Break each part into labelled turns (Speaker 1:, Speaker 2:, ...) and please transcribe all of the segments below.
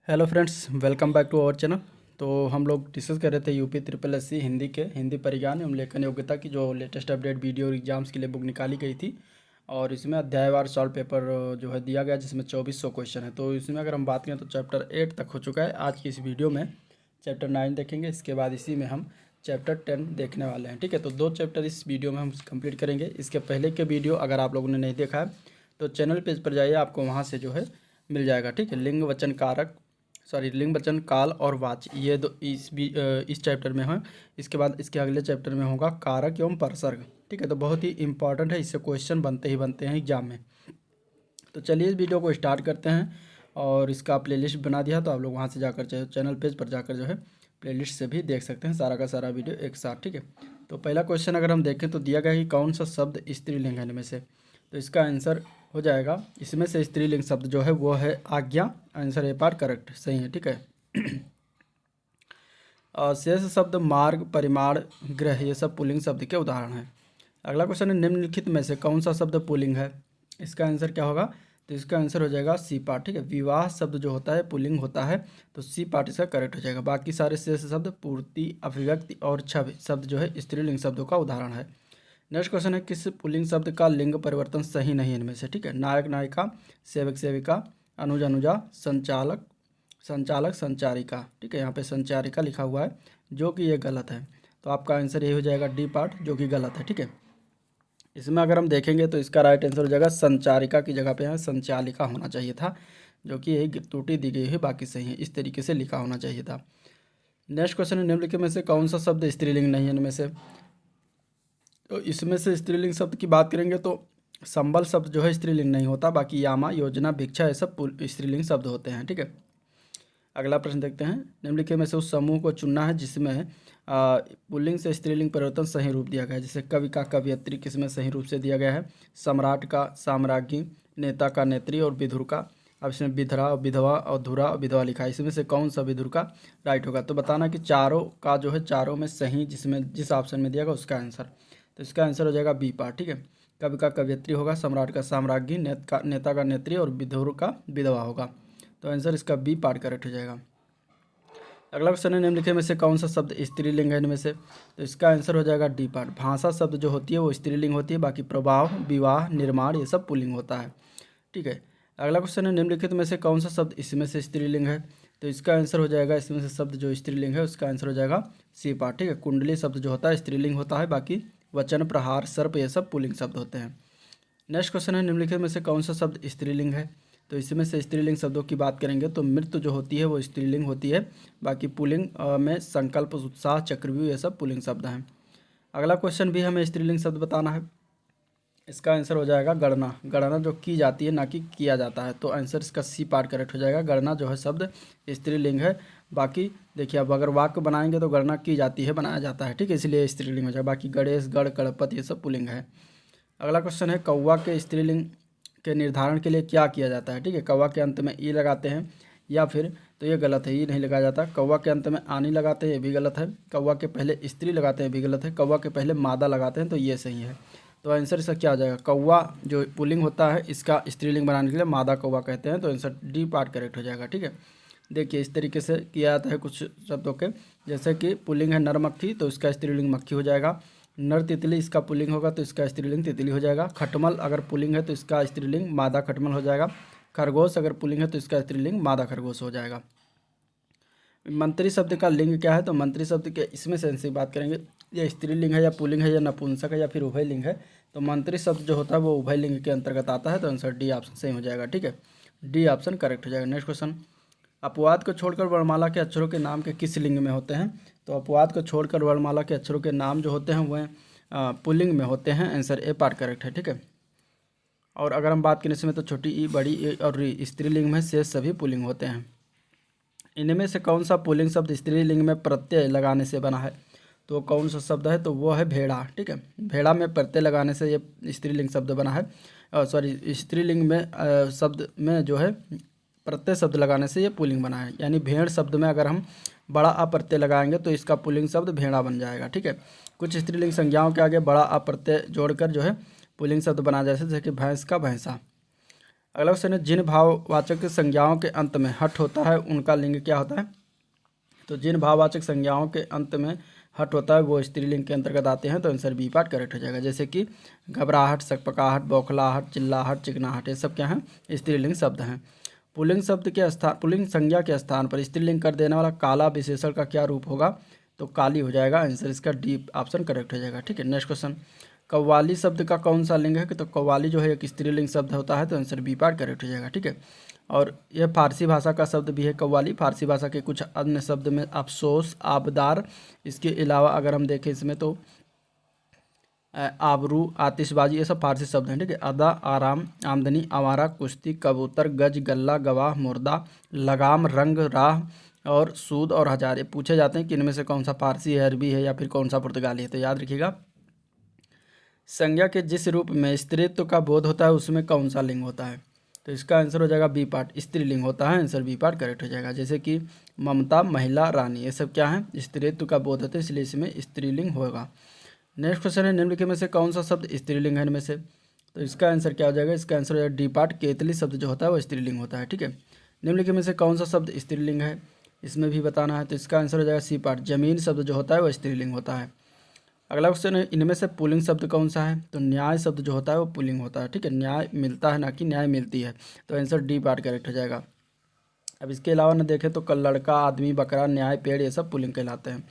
Speaker 1: Hello friends, welcome back to our channel. तो हम लोग डिस्कस कर रहे थे UP triple S C Hindi के हिंदी परिज्ञान एवं लेखन योग्यता की जो लेटेस्ट अपडेट वीडियो और एग्जाम्स के लिए बुक निकाली गई थी। और इसमें अध्यायवार सॉल्व पेपर जो है दिया गया, जिसमें 2400 क्वेश्चन है। तो इसमें अगर हम बात करें तो चैप्टर 8 तक हो चुका है। आज की इस वीडियो में चैप्टर 9 देखेंगे, इसके बाद इसी में हम चैप्टर 10 देखने वाले हैं। ठीक है, तो 2 चैप्टर इस वीडियो में हम कंप्लीट करेंगे। इसके पहले के वीडियो अगर आप लोगों ने नहीं देखा है तो चैनल पेज पर जाइए, आपको वहाँ से जो है मिल जाएगा। ठीक है, लिंग वचन कारक लिंग वचन काल और वाच्य, ये दो इस चैप्टर में है। इसके बाद इसके अगले चैप्टर में होगा कारक एवं परसर्ग। ठीक है, तो बहुत ही इंपॉर्टेंट है, इससे क्वेश्चन बनते ही बनते हैं एग्जाम में। तो चलिए इस वीडियो को स्टार्ट करते हैं। और इसका प्लेलिस्ट बना दिया, तो आप लोग वहाँ से जाकर चैनल पेज पर जाकर जो है प्लेलिस्ट से भी देख सकते हैं सारा का सारा वीडियो एक साथ। ठीक है, तो पहला क्वेश्चन अगर हम देखें तो दिया गया है कि कौन सा शब्द स्त्रीलिंग है इनमें से। तो इसका आंसर हो जाएगा, इसमें से स्त्रीलिंग शब्द जो है वो है आज्ञा। आंसर ए पार्ट करेक्ट सही है। ठीक है, और शेष शब्द मार्ग, परिमाण, ग्रह, ये सब पुल्लिंग शब्द के उदाहरण हैं। अगला क्वेश्चन है निम्नलिखित में से कौन सा शब्द पुल्लिंग है। इसका आंसर क्या होगा, तो इसका आंसर हो जाएगा सी पार्ट। ठीक है, विवाह शब्द जो होता है पुल्लिंग होता है, तो सी पार्ट इसका करेक्ट हो जाएगा। बाकी सारे शेष शब्द पूर्ति, अभिव्यक्ति और छवि शब्द जो है स्त्रीलिंग शब्दों का उदाहरण है। नेक्स्ट क्वेश्चन है किस पुल्लिंग शब्द का लिंग परिवर्तन सही नहीं है इनमें से। ठीक है, नायक नायिका, सेवक सेविका, अनुज अनुजा, संचालक संचालक, संचारिका। ठीक है, यहाँ पे संचारिका लिखा हुआ है जो कि ये गलत है। तो आपका आंसर ये हो जाएगा डी पार्ट, जो कि गलत है। ठीक है, इसमें अगर हम देखेंगे तो इसका राइट आंसर हो जाएगा संचारिका की जगह पे यहाँ संचालिका होना चाहिए था, जो कि यही त्रुटि दी गई है, बाकी सही है। इस तरीके से लिखा होना चाहिए था। नेक्स्ट क्वेश्चन है निम्नलिखित में से कौन सा शब्द स्त्रीलिंग नहीं है इनमें से। तो इसमें से स्त्रीलिंग शब्द की बात करेंगे तो संबल शब्द जो है स्त्रीलिंग नहीं होता, बाकी यामा, योजना, भिक्षा ये सब स्त्रीलिंग शब्द होते हैं। ठीक है, अगला प्रश्न देखते हैं। निम्नलिखित में से उस समूह को चुनना है जिसमें पुल्लिंग से स्त्रीलिंग परिवर्तन सही रूप दिया गया है। जैसे कवि का कवियत्री किसमें सही रूप से दिया गया है, सम्राट का साम्राज्ञी, नेता का नेत्री और विधुर का। अब इसमें विधरा, विधवा और धुरा और विधवा लिखा है, इसमें से कौन सा विधुर का राइट होगा। तो बताना कि चारों का जो है चारों में सही जिसमें जिस ऑप्शन में दिया गया उसका आंसर। तो इसका आंसर हो जाएगा बी पार्ट। ठीक है, कवि का कवियत्री होगा, सम्राट का साम्राज्ञी, नेता का नेत्री और विधुर का विधवा होगा। तो आंसर इसका बी पार्ट करेक्ट हो जाएगा। अगला क्वेश्चन है निम्नलिखित में से कौन सा शब्द स्त्रीलिंग है इनमें से। तो इसका आंसर हो जाएगा डी पार्ट। भाषा शब्द जो होती है वो स्त्रीलिंग होती है, बाकी प्रभाव, विवाह, निर्माण ये सब पुल्लिंग होता है। ठीक है, अगला क्वेश्चन है निम्नलिखित में से कौन सा शब्द इसमें से स्त्रीलिंग है। तो इसका आंसर हो जाएगा, इसमें से शब्द जो स्त्रीलिंग है उसका आंसर हो जाएगा सी पार्ट। ठीक है, कुंडली शब्द जो होता है स्त्रीलिंग होता है, बाकी वचन, प्रहार, सर्प ये सब पुल्लिंग शब्द होते हैं। नेक्स्ट क्वेश्चन है निम्नलिखित में से कौन सा शब्द स्त्रीलिंग है। तो इसमें से स्त्रीलिंग शब्दों की बात करेंगे तो मृत्यु जो होती है वो स्त्रीलिंग होती है, बाकी पुल्लिंग में संकल्प, उत्साह, चक्रव्यूह ये सब पुल्लिंग शब्द हैं। अगला क्वेश्चन भी हमें स्त्रीलिंग शब्द बताना है। इसका आंसर हो जाएगा गणना। गणना जो की जाती है ना कि किया जाता है, तो आंसर इसका सी पार्ट करेक्ट हो जाएगा। गणना जो है शब्द स्त्रीलिंग है। बाकी देखिए, अब अगर वाक्य बनाएंगे तो गणना की जाती है, बनाया जाता है। ठीक है, इसलिए स्त्रीलिंग हो जाएगा। बाकी गणेश, गढ़, गणपति ये सब पुल्लिंग है। अगला क्वेश्चन है कौवा के स्त्रीलिंग के निर्धारण के लिए क्या किया जाता है। ठीक है, कौवा के अंत में ई लगाते हैं या फिर, तो ये गलत है, ई नहीं लगाया जाता। कौवा के अंत में आनी लगाते हैं, ये भी गलत है। कौवा के पहले स्त्री लगाते हैं, भी गलत है। कौवा के पहले मादा लगाते हैं, तो ये सही है। तो आंसर इसका क्या हो जाएगा, कौवा जो पुल्लिंग होता है इसका स्त्रीलिंग बनाने के लिए मादा कौवा कहते हैं, तो आंसर डी पार्ट करेक्ट हो जाएगा। ठीक है, देखिए इस तरीके से किया जाता है कुछ शब्दों के, जैसे कि पुल्लिंग है नर मक्खी, तो इसका स्त्रीलिंग मक्खी हो जाएगा। नर तितली इसका पुल्लिंग होगा तो इसका स्त्रीलिंग तितली हो जाएगा। खटमल अगर पुल्लिंग है तो इसका स्त्रीलिंग मादा खटमल हो जाएगा। खरगोश अगर पुल्लिंग है तो इसका स्त्रीलिंग मादा खरगोश हो जाएगा। मंत्री शब्द का लिंग क्या है। तो मंत्री शब्द के इसमें से बात करेंगे, ये स्त्रीलिंग है या पुल्लिंग है या नपुंसक है या फिर उभय लिंग है। तो मंत्री शब्द जो होता है वो उभय लिंग के अंतर्गत आता है, तो आंसर डी ऑप्शन सही हो जाएगा। ठीक है, डी ऑप्शन करेक्ट हो जाएगा। नेक्स्ट क्वेश्चन, अपवाद को छोड़कर वर्णमाला के अक्षरों के नाम के किस लिंग में होते हैं। तो अपवाद को छोड़कर वर्णमाला के अक्षरों के नाम जो होते हैं वह पुल्लिंग में होते हैं, आंसर ए पार्ट करेक्ट है। ठीक है, और अगर हम बात करें इसमें तो छोटी ई, बड़ी ई और स्त्रीलिंग में शेष सभी पुल्लिंग होते हैं। इनमें से कौन सा पुल्लिंग शब्द स्त्रीलिंग में प्रत्यय लगाने से बना है। तो कौन सा शब्द है, तो वो है भेड़ा। ठीक है, भेड़ा में प्रत्यय लगाने से ये स्त्रीलिंग शब्द बना है। स्त्रीलिंग में शब्द में जो है प्रत्यय शब्द लगाने से ये पुल्लिंग बना है। यानी भेड़ शब्द में अगर हम बड़ा अ प्रत्यय लगाएंगे तो इसका पुल्लिंग शब्द भेड़ा बन जाएगा। ठीक है, कुछ स्त्रीलिंग संज्ञाओं के आगे बड़ा अ प्रत्यय जोड़कर जो है पुल्लिंग शब्द बना, जैसे कि भैंस का भैंसा। अगला क्वेश्चन है, जिन भाववाचक संज्ञाओं के अंत में हट होता है उनका लिंग क्या होता है? तो जिन भाववाचक संज्ञाओं के अंत में हट होता है वो स्त्रीलिंग के अंतर्गत आते हैं, तो आंसर बी पार्ट करेक्ट हो जाएगा। जैसे कि घबराहट, सकपकाहट, बौखलाहट, चिल्लाहट, चिकनाहट, ये सब क्या हैं? स्त्रीलिंग शब्द हैं। पुल्लिंग शब्द के स्थान, पुल्लिंग संज्ञा के स्थान पर स्त्रीलिंग कर देने वाला काला विशेषण का क्या रूप होगा? तो काली हो जाएगा। आंसर इसका डी ऑप्शन करेक्ट हो जाएगा। ठीक है, नेक्स्ट क्वेश्चन, कव्वाली शब्द का कौन सा लिंग है? कि तो कव्वाली जो है एक स्त्रीलिंग शब्द होता है, तो आंसर बी पार्ट करेक्ट हो जाएगा। ठीक है, और यह फारसी भाषा का शब्द भी है कव्वाली। फारसी भाषा के कुछ अन्य शब्द में अफसोस, आबदार, इसके अलावा अगर हम देखें इसमें तो आबरू, आतिशबाजी, ये सब फारसी शब्द हैं। ठीक है, अदा, आराम, आमदनी, आवारा, कुश्ती, कबूतर, गज, गल्ला, गवाह, मुर्दा, लगाम, रंग, राह और सूद और हजार, ये पूछे जाते हैं कि इनमें से कौन सा फारसी है, अरबी है या फिर कौन सा पुर्तगाली है। तो याद रखिएगा, संज्ञा के जिस रूप में स्त्रीत्व का बोध होता है उसमें कौन सा लिंग होता है? तो इसका आंसर हो जाएगा बी पार्ट, स्त्रीलिंग होता है। आंसर बी पार्ट करेक्ट हो जाएगा। जैसे कि ममता, महिला, रानी, ये सब क्या है? स्त्रीत्व का बोध होता है, इसलिए इसमें स्त्रीलिंग होगा। नेक्स्ट क्वेश्चन है, निम्नलिखित में से कौन सा शब्द स्त्रीलिंग है इनमें से? तो इसका आंसर क्या हो जाएगा? इसका आंसर हो जाएगा डी पार्ट, केतली शब्द जो होता है वो स्त्रीलिंग होता है। ठीक है, निम्नलिखित में से कौन सा शब्द स्त्रीलिंग है इसमें भी बताना है। तो इसका आंसर हो जाएगा सी पार्ट, जमीन शब्द जो होता है वो स्त्रीलिंग होता है। अगला क्वेश्चन है, इनमें से पुल्लिंग शब्द कौन सा है? तो न्याय शब्द जो होता है वो पुल्लिंग होता है। ठीक है, न्याय मिलता है ना कि न्याय मिलती है, तो आंसर डी पार्ट करेक्ट हो जाएगा। अब इसके अलावा न देखें तो लड़का, आदमी, बकरा, न्याय, पेड़, ये सब पुल्लिंग कहलाते हैं।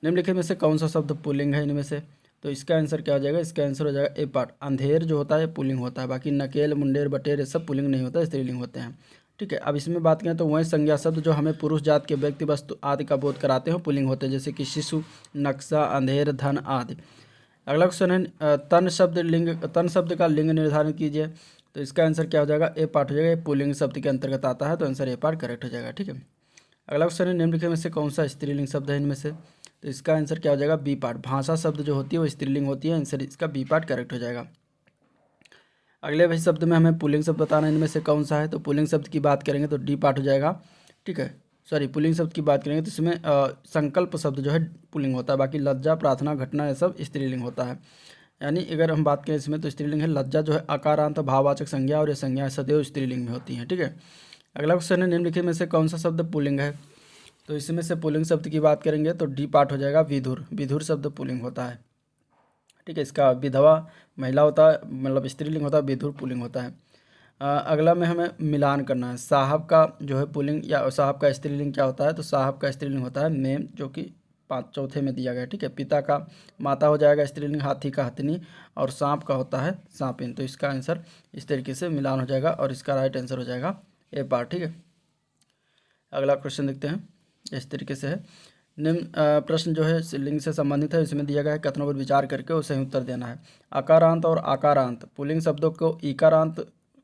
Speaker 1: निम्नलिखित में से कौन सा शब्द पुल्लिंग है इनमें से? तो इसका आंसर क्या हो जाएगा? इसका आंसर हो जाएगा ए पार्ट, अंधेर जो होता है पुल्लिंग होता है। बाकी नकेल, मुंडेर, बटेर, ये सब पुल्लिंग नहीं होता, स्त्रीलिंग होते हैं। ठीक है, अब इसमें बात करें तो वह संज्ञा शब्द जो हमें पुरुष जात के व्यक्ति, वस्तु आदि का बोध कराते हैं पुल्लिंग होते हैं, जैसे कि शिशु, नक्शा, अंधेर, धन आदि। अगला क्वेश्चन है, तन शब्द का लिंग निर्धारण कीजिए। तो इसका आंसर क्या हो जाएगा? ए पार्ट हो जाएगा, ये पुल्लिंग शब्द के अंतर्गत आता है, तो आंसर ए पार्ट करेक्ट हो जाएगा। ठीक है, अगला क्वेश्चन है, निम्नलिखित में से कौन सा स्त्रीलिंग शब्द है इनमें से? तो इसका आंसर क्या हो जाएगा? बी पार्ट, भाषा शब्द जो होती है वो स्त्रीलिंग होती है, आंसर इसका बी पार्ट करेक्ट हो जाएगा। अगले भाई शब्द में हमें पुल्लिंग शब्द बताना है, इनमें से कौन सा है? तो पुल्लिंग शब्द की बात करेंगे तो डी पार्ट हो जाएगा। ठीक है, सॉरी, पुल्लिंग शब्द की बात करेंगे तो इसमें संकल्प शब्द जो है पुल्लिंग होता है। बाकी लज्जा, प्रार्थना, घटना, ये सब स्त्रीलिंग होता है। यानी अगर हम बात करें इसमें तो स्त्रीलिंग है लज्जा जो है अकारांत भाववाचक संज्ञा, और ये संज्ञा सदैव स्त्रीलिंग में होती हैं। ठीक है, अगला क्वेश्चन है, निम्नलिखित में से कौन सा शब्द पुल्लिंग है? तो इसमें से पुल्लिंग शब्द की बात करेंगे तो डी पार्ट हो जाएगा, विधुर। विधुर शब्द पुल्लिंग होता है। ठीक है, इसका विधवा महिला होता है, मतलब स्त्रीलिंग होता है, विधुर पुल्लिंग होता है। अगला में हमें मिलान करना है, साहब का जो है पुल्लिंग या साहब का स्त्रीलिंग क्या होता है? तो साहब का स्त्रीलिंग होता है मेम, जो कि 5 में दिया गया है। ठीक है, पिता का माता हो जाएगा स्त्रीलिंग, हाथी का हथनी, और सांप का होता है सांपिन। तो इसका आंसर इस तरीके से मिलान हो जाएगा, और इसका राइट आंसर हो जाएगा ए पार्ट। ठीक है, अगला क्वेश्चन देखते हैं, इस तरीके से है। निम्न प्रश्न जो है लिंग से संबंधित है, इसमें दिया गया है, कथनों पर विचार करके उसे सही उत्तर देना है। आकारांत और आकारांत पुल्लिंग शब्दों को इकारांत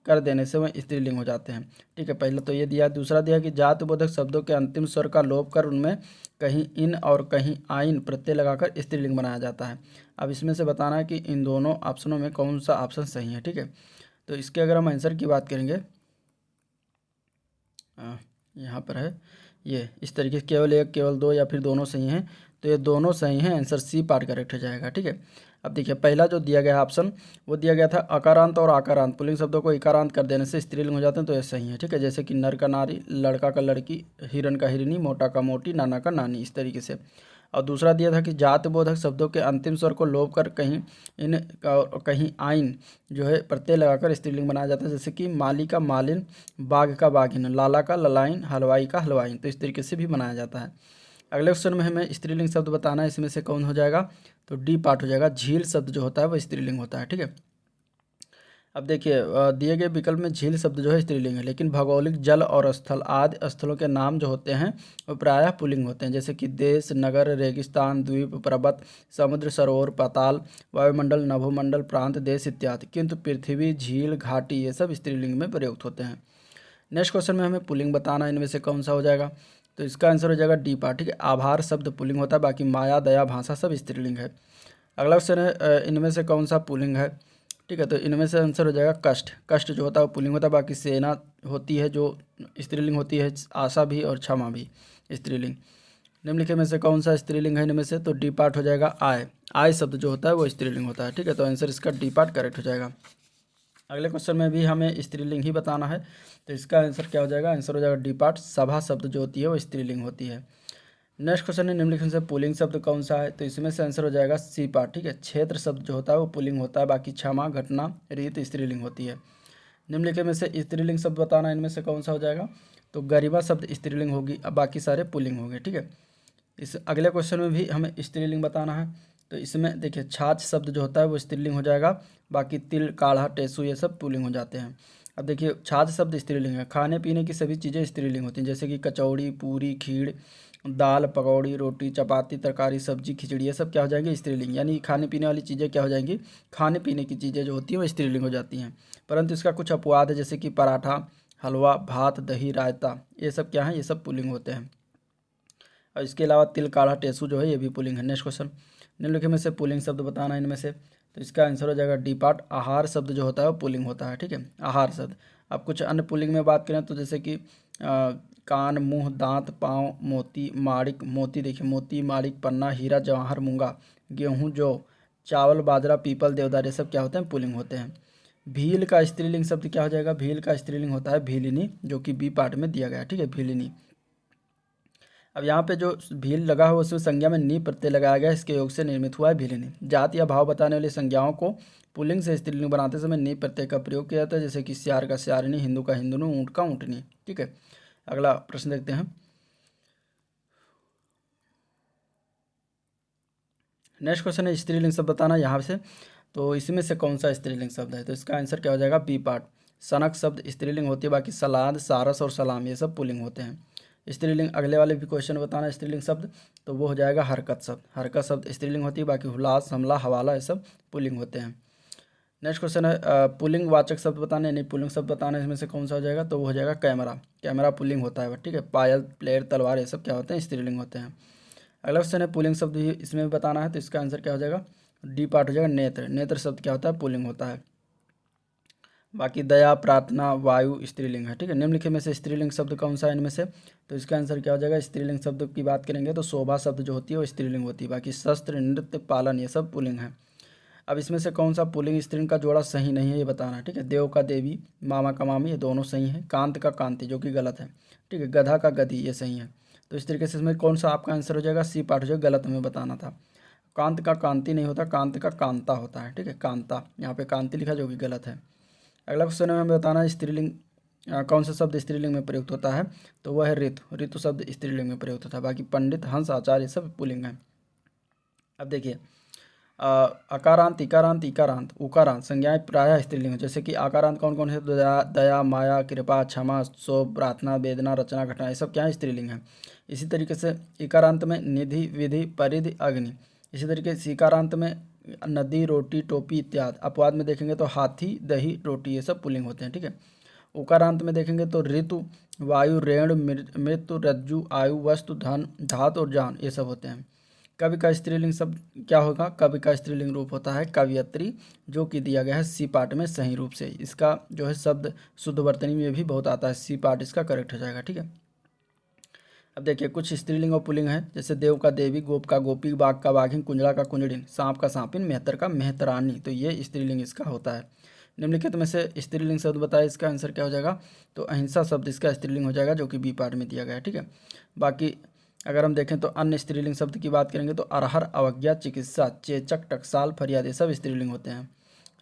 Speaker 1: कर देने से वह स्त्रीलिंग हो जाते हैं। ठीक है, पहले तो ये दिया। दूसरा दिया कि जातिबोधक शब्दों के अंतिम स्वर का लोप कर उनमें कहीं इन और कहीं आइन प्रत्यय लगाकर स्त्रीलिंग बनाया जाता है। अब इसमें से बताना है कि इन दोनों ऑप्शनों में कौन सा ऑप्शन सही है। ठीक है, तो इसके अगर हम आंसर की बात करेंगे, यहाँ पर है ये इस तरीके से, केवल एक, केवल दो, या फिर दोनों सही हैं। तो ये दोनों सही हैं, आंसर सी पार्ट करेक्ट हो जाएगा। ठीक है, अब देखिए पहला जो दिया गया ऑप्शन वो दिया गया था अकारांत और आकारांत पुल्लिंग शब्दों को इकारांत कर देने से स्त्रीलिंग हो जाते हैं, तो ये सही है। ठीक है, जैसे कि नर का नारी, लड़का का लड़की, हिरन का हिरनी, मोटा का मोटी, नाना का नानी, इस तरीके से। और दूसरा दिया था कि जातबोधक शब्दों के अंतिम स्वर को लोप कर कहीं इन और कहीं आइन जो है प्रत्यय लगाकर स्त्रीलिंग बनाया जाता है, जैसे कि माली का मालिन, बाघ का बाघिन, लाला का ललाइन, हलवाई का हलवाइन। तो इस तरीके से भी बनाया जाता है। अगले क्वेश्चन में हमें स्त्रीलिंग शब्द बताना है, इसमें से कौन हो जाएगा? तो डी पार्ट हो जाएगा, झील शब्द जो होता है वो स्त्रीलिंग होता है। ठीक है, अब देखिए दिए गए विकल्प में झील शब्द जो है स्त्रीलिंग है, लेकिन भौगोलिक जल और स्थल आदि स्थलों के नाम जो होते हैं वो प्रायः पुल्लिंग होते हैं, जैसे कि देश, नगर, रेगिस्तान, द्वीप, पर्वत, समुद्र, सरोवर, पाताल, वायुमंडल, नभोमंडल, प्रांत, देश इत्यादि। किंतु पृथ्वी, झील, घाटी ये सब स्त्रीलिंग में प्रयुक्त होते हैं। नेक्स्ट क्वेश्चन में हमें पुल्लिंग बताना है, इनमें से कौन सा हो जाएगा? तो इसका आंसर हो जाएगा डी पार्ट। ठीक है, आभार शब्द पुल्लिंग होता है, बाकी माया, दया, भाषा सब स्त्रीलिंग है। अगला क्वेश्चन है, इनमें से कौन सा पुल्लिंग है? ठीक है, तो इनमें से आंसर हो जाएगा कष्ट। कष्ट जो होता है वो पुल्लिंग होता है, बाकी सेना होती है जो स्त्रीलिंग होती है, आशा भी और क्षमा भी स्त्रीलिंग। निम्नलिखित में से कौन सा स्त्रीलिंग है इनमें से? तो डी पार्ट हो जाएगा आय। आय शब्द जो होता है वो स्त्रीलिंग होता है। ठीक है, तो आंसर इसका डी पार्ट करेक्ट हो जाएगा। अगले क्वेश्चन में भी हमें स्त्रीलिंग ही बताना है, तो इसका आंसर क्या हो जाएगा? आंसर हो जाएगा डी पार्ट। सभा शब्द जो होती है वो स्त्रीलिंग होती है। नेक्स्ट क्वेश्चन है निम्नलिखित से पुल्लिंग शब्द कौन सा है? तो इसमें से आंसर हो जाएगा सी पार्ट, ठीक है। क्षेत्र शब्द जो होता है वो पुल्लिंग होता है, बाकी क्षमा, घटना, रीत स्त्रीलिंग होती है। निम्नलिखित में से स्त्रीलिंग शब्द बताना, इनमें से कौन सा हो जाएगा? तो गरिमा शब्द स्त्रीलिंग होगी, अब बाकी सारे पुल्लिंग होंगे, ठीक है। इस अगले क्वेश्चन में भी हमें स्त्रीलिंग बताना है, तो इसमें देखिए छाछ शब्द जो होता है वो स्त्रीलिंग हो जाएगा, बाकी तिल, काढ़ा, टेसू ये सब पुल्लिंग हो जाते हैं। अब देखिए छाछ शब्द स्त्रीलिंग है। खाने पीने की सभी चीज़ें स्त्रीलिंग होती हैं, जैसे कि कचौड़ी, पूरी, खीर, दाल, पकौड़ी, रोटी, चपाती, तरकारी, सब्जी, खिचड़ी, ये सब क्या हो जाएंगे? स्त्रीलिंग। यानी खाने पीने वाली चीज़ें क्या हो जाएंगी? खाने पीने की चीज़ें जो होती हैं वो स्त्रीलिंग हो जाती हैं। परंतु इसका कुछ अपवाद है, जैसे कि पराठा, हलवा, भात, दही, रायता, ये सब क्या है? ये सब पुल्लिंग होते हैं। और इसके अलावा तिल, काढ़ा, टेसू जो है ये भी पुल्लिंग है। नेक्स्ट क्वेश्चन, निम्नलिखित में से पुल्लिंग शब्द बताना है इनमें से, तो इसका आंसर हो जाएगा डी पार्ट। आहार शब्द जो होता है वो पुल्लिंग होता है, ठीक है, आहार शब्द। अब कुछ अन्य पुल्लिंग में बात करें तो जैसे कि कान, मुंह, दांत, पाँव, मोती, माणिक, मोती देखिए मोती, माणिक, पन्ना, हीरा, जवाहर, मूंगा, गेहूँ, जौ, चावल, बाजरा, पीपल, देवदार, ये सब क्या होते हैं? पुल्लिंग होते हैं। भील का स्त्रीलिंग शब्द क्या हो जाएगा? भील का स्त्रीलिंग होता है भीलिनी, जो कि बी पार्ट में दिया गया है, ठीक है, भीलिनी। अब यहाँ पे जो भील लगा है उसमें संज्ञा में नी प्रत्यय लगाया गया है, इसके योग से निर्मित हुआ है भीलिनी। जाति या भाव बताने वाली संज्ञाओं को पुल्लिंग से स्त्रीलिंग बनाते समय नी प्रत्यय का प्रयोग किया जाता है, जैसे कि सियार का सियारिनी, हिंदू का हिंदुनी, ऊँट का ऊँटनी, ठीक है। अगला प्रश्न देखते हैं। नेक्स्ट क्वेश्चन है स्त्रीलिंग शब्द बताना यहाँ से, तो इसमें से कौन सा स्त्रीलिंग शब्द है? तो इसका आंसर क्या हो जाएगा? B part. सनक शब्द स्त्रीलिंग होती है, बाकी सलाद, सारस और सलाम ये सब पुल्लिंग होते हैं। स्त्रीलिंग अगले वाले भी क्वेश्चन बताना स्त्रीलिंग शब्द, तो वो हो जाएगा हरकत शब्द। हरकत शब्द स्त्रीलिंग होती है, बाकी हुलास, हमला, हवाला ये सब पुल्लिंग होते हैं। नेक्स्ट क्वेश्चन है पुल्लिंग वाचक शब्द बताने, यानी पुल्लिंग शब्द बताना, इसमें से कौन सा हो जाएगा? तो वो हो जाएगा कैमरा। कैमरा पुल्लिंग होता है, ठीक है। पायल, प्लेयर, तलवार ये सब क्या होते हैं? स्त्रीलिंग होते हैं। अगला क्वेश्चन है पुल्लिंग शब्द भी इसमें भी बताना है, तो इसका आंसर क्या हो जाएगा? डी पार्ट हो जाएगा नेत्र। नेत्र शब्द क्या होता है? पुल्लिंग होता है। बाकी दया, प्रार्थना, वायु स्त्रीलिंग है, ठीक है। निम्नलिखित में से स्त्रीलिंग शब्द कौन सा है इनमें से? तो इसका आंसर क्या हो जाएगा? स्त्रीलिंग शब्द की बात करेंगे तो शोभा शब्द जो होती है वो स्त्रीलिंग होती है, बाकी शस्त्र, नृत्य, पालन ये सब पुल्लिंग है। अब इसमें से कौन सा पुल्लिंग स्त्रीलिंग का जोड़ा सही नहीं है ये बताना है, ठीक है। देव का देवी, मामा का मामी ये दोनों सही हैं। कांत का कांति जो कि गलत है, ठीक है। गधा का गधी ये सही है। तो इस तरीके से इसमें कौन सा आपका आंसर हो जाएगा? सी पार्ट हो जाएगा, गलत हमें बताना था। कांत का कांति नहीं होता, कांत का कांता होता है, ठीक है, कांता। यहाँ पे कांति लिखा जो कि गलत है। अगला क्वेश्चन में हमें बताना है स्त्रीलिंग कौन सा शब्द स्त्रीलिंग में प्रयुक्त होता है, तो वह है ऋतु। ऋतु शब्द स्त्रीलिंग में प्रयुक्त होता है, बाकी पंडित, हंस, आचार्य ये सब पुल्लिंग है। अब देखिए अकारांत, इकारांत, इकारांत, उकारांत संज्ञाएं प्रायः स्त्रीलिंग है, जैसे कि आकारांत कौन कौन है? तो दया, दया, माया, कृपा, क्षमा, शोभ, प्रार्थना, वेदना, रचना, घटना ये सब क्या है? स्त्रीलिंग है। इसी तरीके से इकारांत में निधि, विधि, परिधि, अग्नि। इसी तरीके से इकारांत में नदी, रोटी, टोपी इत्यादि। अपवाद में देखेंगे तो हाथी, दही, रोटी ये सब पुल्लिंग होते हैं, ठीक है। उकारांत में देखेंगे तो ऋतु, वायु, रेण, मृत्यु, रज्जु, आयु, वस्तु, धन, धात और जान ये सब होते हैं। कवि का स्त्रीलिंग शब्द क्या होगा? कवि का स्त्रीलिंग रूप होता है कवियत्री, जो कि दिया गया है सी पार्ट में सही रूप से। इसका जो है शब्द शुद्ध वर्तनी में भी बहुत आता है, सी पार्ट इसका करेक्ट हो जाएगा, ठीक है। अब देखिए कुछ स्त्रीलिंग और पुल्लिंग है, जैसे देव का देवी, गोप का गोपी, बाघ का बाघिन, कुंजड़ा का कुंजड़िन, सांप का सांपिन, मेहतर का मेहतरानी, तो ये स्त्रीलिंग इसका होता है। निम्नलिखित में से स्त्रीलिंग शब्द बताए, इसका आंसर क्या हो जाएगा? तो अहिंसा शब्द इसका स्त्रीलिंग हो जाएगा, जो कि बी पार्ट में दिया गया है, ठीक है। बाकी अगर हम देखें तो अन्य स्त्रीलिंग शब्द की बात करेंगे तो अरहर, अवज्ञा, चिकित्सा, चेचक, टकसाल, फरियाद ये सब स्त्रीलिंग होते हैं।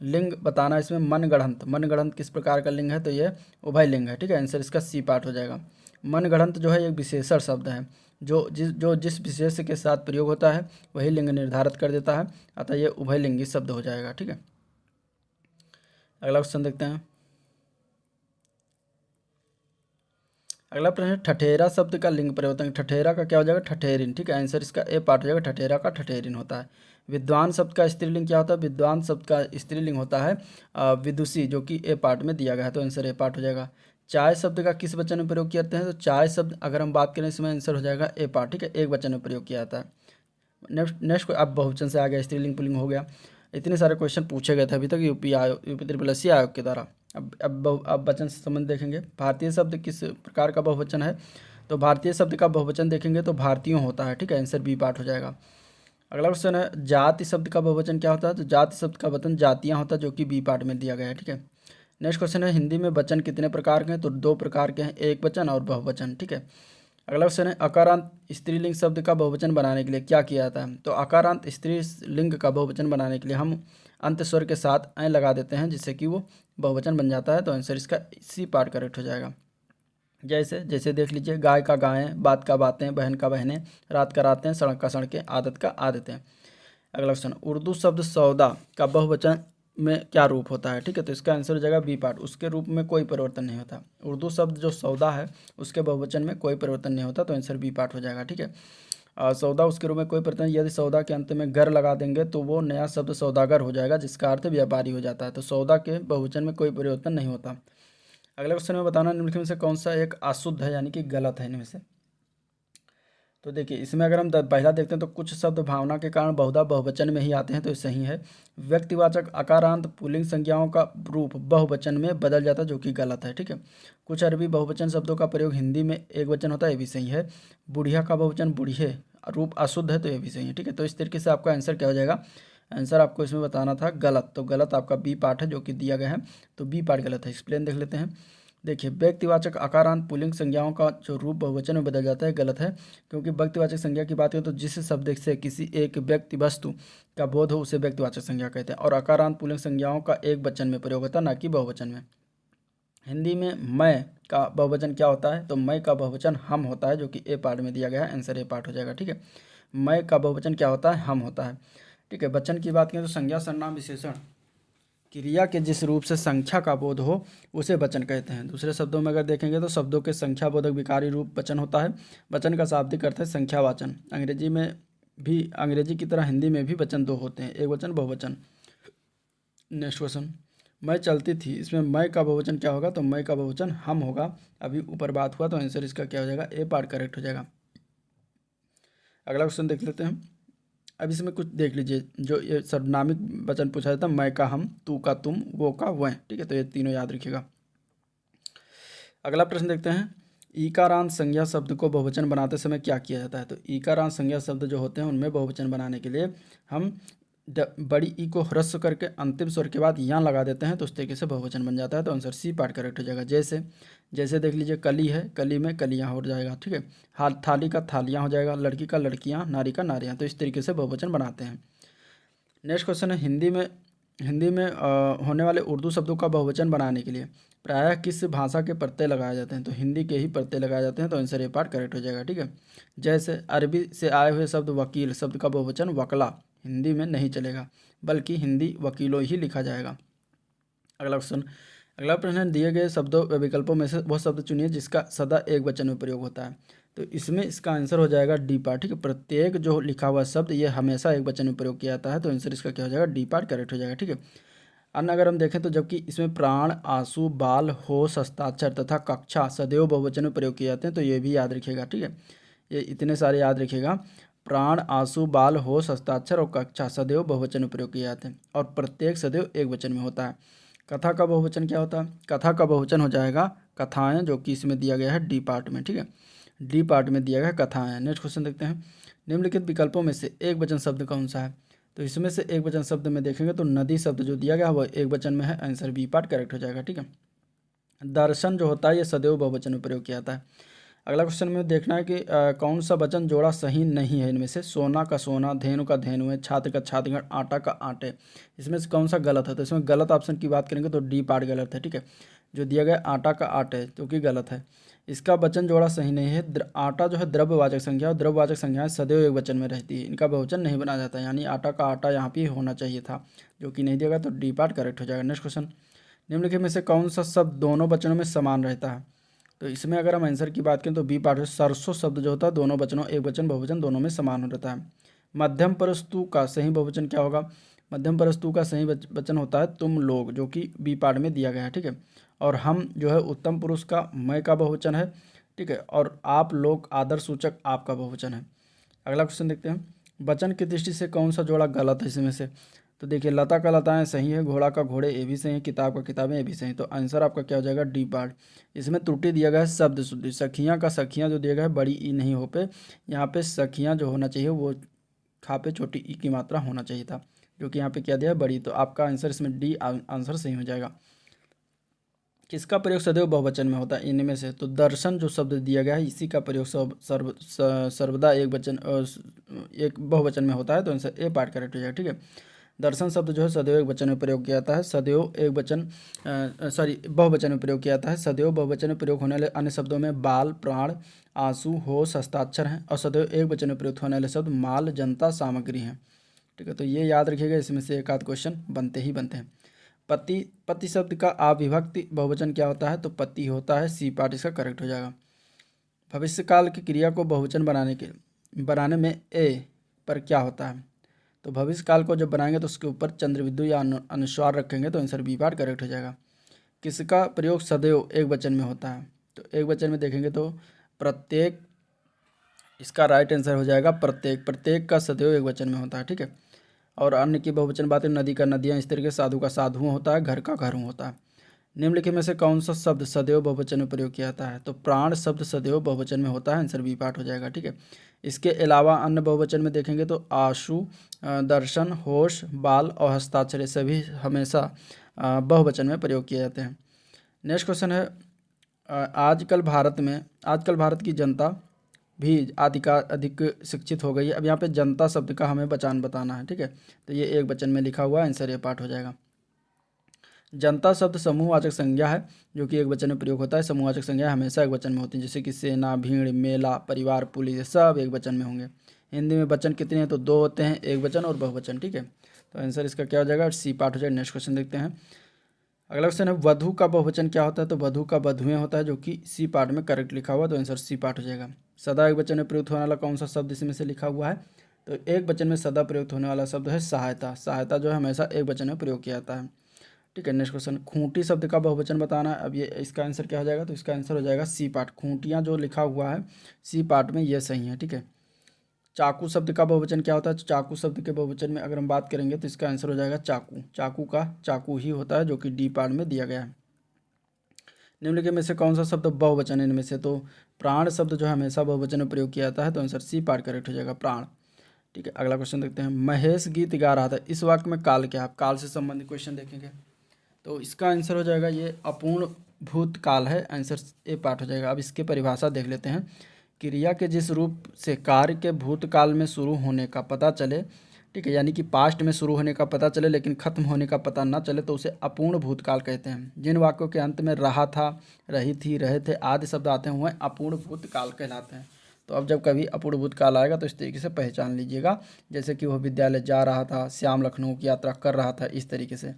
Speaker 1: लिंग बताना इसमें मनगढ़ंत। मनगढ़ंत किस प्रकार का लिंग है? तो ये उभय लिंग है, ठीक है। आंसर इसका सी पार्ट हो जाएगा। मनगढ़ंत जो है एक विशेषण शब्द है, जो जिस विशेष के साथ प्रयोग होता है वही लिंग निर्धारित कर देता है, अतः ये उभयलिंगी शब्द हो जाएगा, ठीक है। अगला क्वेश्चन देखते हैं। अगला प्रश्न है ठठेरा शब्द का लिंग परिवर्तन। ठठेरा का क्या हो जाएगा? ठठेरिन, ठीक है। आंसर इसका ए पार्ट हो जाएगा, ठठेरा का ठठेरिन होता है। विद्वान शब्द का स्त्रीलिंग क्या होता है? विद्वान शब्द का स्त्रीलिंग होता है विदुषी, जो कि ए पार्ट में दिया गया है, तो आंसर ए पार्ट हो जाएगा। चाय शब्द का किस वचन में प्रयोग करते हैं? तो चाय शब्द अगर हम बात करें इसमें आंसर हो जाएगा ए पार्ट, ठीक है, एक वचन में प्रयोग किया जाता है। नेक्स्ट अब बहुवचन से आ गया, स्त्रीलिंग पुल्लिंग हो गया। इतने सारे क्वेश्चन पूछे गए थे अभी तक यूपी ट्रिपल एस आयोग के द्वारा। अब वचन से संबंध देखेंगे। भारतीय शब्द किस प्रकार का बहुवचन है? तो भारतीय शब्द का बहुवचन देखेंगे तो भारतीयों होता है, ठीक है, आंसर बी पार्ट हो जाएगा। अगला क्वेश्चन है जाति शब्द का बहुवचन क्या होता है? तो जाति शब्द का वचन जातियाँ होता है, जो कि बी पार्ट में दिया गया है, ठीक है। नेक्स्ट क्वेश्चन है हिंदी में वचन कितने प्रकार के हैं, तो 2 प्रकार के हैं, एक वचन और बहुवचन, ठीक है। अगला क्वेश्चन है अकारांत स्त्रीलिंग शब्द का बहुवचन बनाने के लिए क्या किया जाता है, तो अकारांत स्त्रीलिंग का बहुवचन बनाने के लिए हम अंत स्वर के साथ ऐ लगा देते हैं जिससे कि वो बहुवचन बन जाता है, तो आंसर इसका सी पार्ट करेक्ट हो जाएगा। जैसे जैसे देख लीजिए, गाय का गायें, बात का बातें, बहन का बहनें, रात का रातें, सड़क का सड़कें, आदत का आदतें। अगला क्वेश्चन, उर्दू शब्द सौदा का बहुवचन में क्या रूप होता है, ठीक है, तो इसका आंसर हो जाएगा बी पार्ट, उसके रूप में कोई परिवर्तन नहीं होता। उर्दू शब्द जो सौदा है उसके बहुवचन में कोई परिवर्तन नहीं होता, तो आंसर बी पार्ट हो जाएगा, ठीक है। सौदा उसके रूप में कोई परिवर्तन, यदि सौदा के अंत में गर लगा देंगे तो वो नया शब्द सौदागर हो जाएगा जिसका अर्थ व्यापारी हो जाता है, तो सौदा के बहुवचन में कोई परिवर्तन नहीं होता। अगले क्वेश्चन में बताना निम्नलिखित में से कौन सा एक अशुद्ध है यानी कि गलत है इनमें से, तो देखिए इसमें अगर हम पहला देखते हैं तो कुछ शब्द भावना के कारण बहुधा बहुवचन में ही आते हैं, तो ये सही है। व्यक्तिवाचक आकारांत पुल्लिंग संज्ञाओं का रूप बहुवचन में बदल जाता है जो कि गलत है, ठीक है। कुछ अरबी बहुवचन शब्दों का प्रयोग हिंदी में एक वचन होता है, ये भी सही है। बुढ़िया का बहुवचन बुढ़िए रूप अशुद्ध है, तो ये भी सही है, ठीक है। तो इस तरीके से आपका आंसर क्या हो जाएगा, आंसर आपको इसमें बताना था गलत, तो गलत आपका बी पार्ट है जो कि दिया गया है, तो बी पार्ट गलत है। एक्सप्लेन देख लेते हैं। देखिए व्यक्तिवाचक आकारांत पुल्लिंग संज्ञाओं का जो रूप बहुवचन में बदल जाता है गलत है, क्योंकि व्यक्तिवाचक संज्ञा की बात करें तो जिस शब्द से किसी एक व्यक्ति वस्तु का बोध हो उसे व्यक्तिवाचक संज्ञा कहते हैं, और आकारांत पुल्लिंग संज्ञाओं का एक वचन में प्रयोग होता है ना कि बहुवचन में। हिंदी में मैं का बहुवचन क्या होता है, तो मैं का बहुवचन हम होता है जो कि ए पार्ट में दिया गया है, आंसर ए पार्ट हो जाएगा, ठीक है। मैं का बहुवचन क्या होता है, हम होता है, ठीक है। वचन की बात करें तो संज्ञा सर्वनाम विशेषण क्रिया के जिस रूप से संख्या का बोध हो उसे वचन कहते हैं। दूसरे शब्दों में अगर देखेंगे तो शब्दों के संख्या बोधक विकारी रूप वचन होता है। वचन का शाब्दिक अर्थ है संख्यावाचन। अंग्रेजी में भी, अंग्रेजी की तरह हिंदी में भी वचन 2 होते हैं, एक वचन बहुवचन। नेक्स्ट क्वेश्चन, मैं चलती थी, इसमें मैं का बहुवचन क्या होगा, तो मैं का बहुवचन हम होगा, अभी ऊपर बात हुआ, तो आंसर इसका क्या हो जाएगा, ए पार्ट करेक्ट हो जाएगा। अगला क्वेश्चन देख लेते हैं। अब इसमें कुछ देख लीजिए, जो ये सर्वनामिक वचन पूछा जाता है, मैं का हम, तू का तुम, वो का वह, ठीक है, तो ये तीनों याद रखिएगा। अगला प्रश्न देखते हैं, ईकारांत संज्ञा शब्द को बहुवचन बनाते समय क्या किया जाता है, तो ईकारांत संज्ञा शब्द जो होते हैं उनमें बहुवचन बनाने के लिए हम बड़ी ई को ह्रस्व करके अंतिम स्वर के बाद यहाँ लगा देते हैं, तो उस तरीके से बहुवचन बन जाता है, तो आंसर सी पार्ट करेक्ट हो जाएगा। जैसे जैसे देख लीजिए, कली है, कली में कलियाँ हो जाएगा, ठीक है। हाल थाली का थालियाँ हो जाएगा, लड़की का लड़कियाँ, नारी का नारियाँ, तो इस तरीके से बहुवचन बनाते हैं। नेक्स्ट क्वेश्चन है, हिंदी में होने वाले उर्दू शब्दों का बहुवचन बनाने के लिए प्रायः किस भाषा के प्रत्यय लगाए जाते हैं, तो हिंदी के ही प्रत्यय लगाए जाते हैं, तो आंसर ए पार्ट करेक्ट हो जाएगा, ठीक है। जैसे अरबी से आए हुए शब्द वकील शब्द का बहुवचन वकला हिंदी में नहीं चलेगा, बल्कि हिंदी वकीलों ही लिखा जाएगा। अगला क्वेश्चन, अगला प्रश्न है, दिए गए शब्दों व विकल्पों में से वह शब्द चुनिए जिसका सदा एक वचन में प्रयोग होता है, तो इसमें इसका आंसर हो जाएगा डी पार्ट, ठीक है। प्रत्येक जो लिखा हुआ शब्द ये हमेशा एक वचन में प्रयोग किया जाता है, तो आंसर इसका क्या हो जाएगा, डी पार्ट करेक्ट हो जाएगा, ठीक है। अन्य अगर हम देखें तो जबकि इसमें प्राण, आंसू, बाल, होश, हस्ताक्षर तथा कक्षा सदैव बहुवचन में प्रयोग किए जाते हैं, तो ये भी याद रखिएगा, ठीक है। ये इतने सारे याद रखिएगा, प्राण, आंसू, बाल, होश, हस्ताक्षर और कक्षा सदैव बहुवचन में प्रयोग किए जाते हैं, और प्रत्येक सदैव एक वचन में होता है। कथा का बहुवचन क्या होता है, कथा का बहुवचन हो जाएगा कथाएं, जो कि इसमें दिया गया है डी पार्ट में, ठीक है। डी पार्ट में दिया गया है कथाएं। नेक्स्ट क्वेश्चन देखते हैं, निम्नलिखित विकल्पों में से एक वचन शब्द कौन सा है, तो इसमें से एक वचन शब्द में देखेंगे तो नदी शब्द जो दिया गया है वह एक वचन में है, आंसर बी पार्ट करेक्ट हो जाएगा, ठीक है। दर्शन जो होता है ये सदैव बहुवचन में प्रयोग किया जाता है। अगला क्वेश्चन में देखना है कि कौन सा वचन जोड़ा सही नहीं है इनमें से, सोना का सोना, धेनु का धेनु है, छात्र का छात्रगण, आटा का आटे, इसमें से कौन सा गलत है, तो इसमें गलत ऑप्शन की बात करेंगे तो डी पार्ट गलत है, ठीक है। जो दिया गया आटा का आटे जो कि गलत है, इसका वचन जोड़ा सही नहीं है। आटा जो है द्रव्यवाचक संख्या, और द्रव्यवाचक संख्याएं सदैव एक वचन में रहती है, इनका बहुवचन नहीं बना जाता, यानी आटा का आटा यहाँ पे होना चाहिए था, जो कि नहीं दिया गया, तो डी पार्ट करेक्ट हो जाएगा। नेक्स्ट क्वेश्चन, निम्नलिखित में से कौन सा शब्द दोनों वचनों में समान रहता है, तो इसमें अगर हम आंसर की बात करें तो बी पार्ट है, सरसों शब्द जो होता है दोनों वचनों एक वचन बहुवचन दोनों में समान हो रहता है। मध्यम परस्तु का सही बहुवचन क्या होगा, मध्यम परस्तु का सही वचन होता है तुम लोग, जो कि बी पार्ट में दिया गया है, ठीक है। और हम जो है उत्तम पुरुष का मैं का बहुवचन है, ठीक है, और आप लोग आदर सूचक आपका बहुवचन है। अगला क्वेश्चन देखते हैं, वचन की दृष्टि से कौन सा जोड़ा गलत है इसमें से, तो देखिए लता का लताएं सही है, घोड़ा का घोड़े ये भी सही है, किताब का किताबें ये भी सही है, तो आंसर आपका क्या हो जाएगा, डी पार्ट। इसमें त्रुटि दिया गया है शब्द शुद्धि, सखियाँ का सखियाँ जो दिया गया है बड़ी ई नहीं हो पे, यहाँ पे सखियाँ जो होना चाहिए वो खा पे छोटी ई की मात्रा होना चाहिए था, जो कि यहाँ पे क्या दिया है बड़ी, तो आपका आंसर इसमें डी आंसर सही हो जाएगा। किसका प्रयोग सदैव बहुवचन में होता है इनमें से? तो दर्शन जो शब्द दिया गया है इसी का प्रयोग सर्वदा एक बहुवचन में होता है, तो आंसर ए पार्ट करेक्ट हो जाएगा। ठीक है, दर्शन शब्द जो है सदैव एक वचन में प्रयोग किया जाता है, सदैव एक वचन बहुवचन में प्रयोग किया जाता है। सदैव बहुवचन में प्रयोग होने वाले अन्य शब्दों में बाल, प्राण, आंसू, होश, हस्ताक्षर हैं, और सदैव एक वचन में प्रयुक्त होने वाले शब्द माल, जनता, सामग्री हैं। ठीक है, तो ये याद रखिएगा, इसमें से एक आध क्वेश्चन बनते ही बनते हैं। पति शब्द का अविभक्ति बहुवचन क्या होता है? तो पति होता है, सी पार्ट इसका करेक्ट हो जाएगा। भविष्य काल की क्रिया को बहुवचन बनाने में ए पर क्या होता है? तो भविष्य काल को जब बनाएंगे तो उसके ऊपर चंद्रबिंदु या अनुस्वार रखेंगे, तो आंसर बी पार्ट करेक्ट हो जाएगा। किसका प्रयोग सदैव एक वचन में होता है? तो एक वचन में देखेंगे तो प्रत्येक, इसका राइट आंसर हो जाएगा प्रत्येक का सदैव एक वचन में होता है। ठीक है, और अन्य की बहुवचन बातें, नदी का नदियाँ, इस तरीके से साधु का साधुओं होता है, घर का घरों होता है। निम्नलिखित में से कौन सा शब्द सदैव बहुवचन में प्रयोग किया जाता है? तो प्राण शब्द सदैव बहुवचन में होता है, आंसर बी पार्ट हो जाएगा। ठीक है, इसके अलावा अन्य बहुवचन में देखेंगे तो आशु, दर्शन, होश, बाल और हस्ताक्षर सभी हमेशा बहुवचन में प्रयोग किए जाते हैं। नेक्स्ट क्वेश्चन है, आजकल भारत की जनता भी अधिक शिक्षित हो गई है। अब यहाँ पे जनता शब्द का हमें बताना है। ठीक है, तो ये एक वचन में लिखा हुआ है, आंसर ये पार्ट हो जाएगा। जनता शब्द समूहवाचक संज्ञा है जो कि एक वचन में प्रयोग होता है। समूहवाचक संज्ञा हमेशा एक वचन में होती है, जैसे कि सेना, भीड़, मेला, परिवार, पुलिस, सब एक वचन में होंगे। हिंदी में वचन कितने हैं? तो दो होते हैं, एक वचन और बहुवचन। ठीक है, तो आंसर इसका क्या हो जाएगा? सी पार्ट हो जाएगा। नेक्स्ट क्वेश्चन देखते हैं। अगला क्वेश्चन है, वधु का बहुवचन क्या होता है? तो वधु का वधुएं होता है, जो कि सी पार्ट में करेक्ट लिखा हुआ है, तो आंसर सी पार्ट हो जाएगा। सदा एक वचन में प्रयुक्त होने वाला कौन सा शब्द इसमें से लिखा हुआ है? तो एक वचन में सदा प्रयुक्त होने वाला शब्द है सहायता। सहायता जो है हमेशा एक वचन में प्रयोग किया जाता है। ठीक है, नेक्स्ट क्वेश्चन, खूंटी शब्द का बहुवचन बताना है। अब ये इसका आंसर क्या हो जाएगा? तो इसका आंसर हो जाएगा सी पार्ट। खूंटियाँ जो लिखा हुआ है सी पार्ट में, ये सही है। ठीक है, चाकू शब्द का बहुवचन क्या होता है? चाकू शब्द के बहुवचन में अगर हम बात करेंगे तो इसका आंसर हो जाएगा चाकू। चाकू का चाकू ही होता है, जो कि डी पार्ट में दिया गया है। निम्नलिखित में से कौन सा शब्द बहुवचन है इनमें से? तो प्राण शब्द जो है हमेशा बहुवचन में प्रयोग किया जाता है, तो आंसर सी पार्ट करेक्ट हो जाएगा, प्राण। ठीक है, अगला क्वेश्चन देखते हैं। महेश गीत गा रहा था, इस वाक्य में काल क्या है? काल से संबंधित क्वेश्चन देखेंगे, तो इसका आंसर हो जाएगा ये अपूर्ण भूतकाल है, आंसर ए पार्ट हो जाएगा। अब इसकी परिभाषा देख लेते हैं। क्रिया के जिस रूप से कार्य के भूतकाल में शुरू होने का पता चले, ठीक है, यानी कि पास्ट में शुरू होने का पता चले लेकिन खत्म होने का पता ना चले, तो उसे अपूर्ण भूतकाल कहते हैं। जिन वाक्यों के अंत में रहा था, रही थी, रहे थे आदि शब्द आते हैं वह अपूर्ण भूतकाल कहलाते हैं। तो अब जब कभी अपूर्ण भूतकाल आएगा तो इस तरीके से पहचान लीजिएगा, जैसे कि वह विद्यालय जा रहा था, श्याम लखनऊ की यात्रा कर रहा था, इस तरीके से।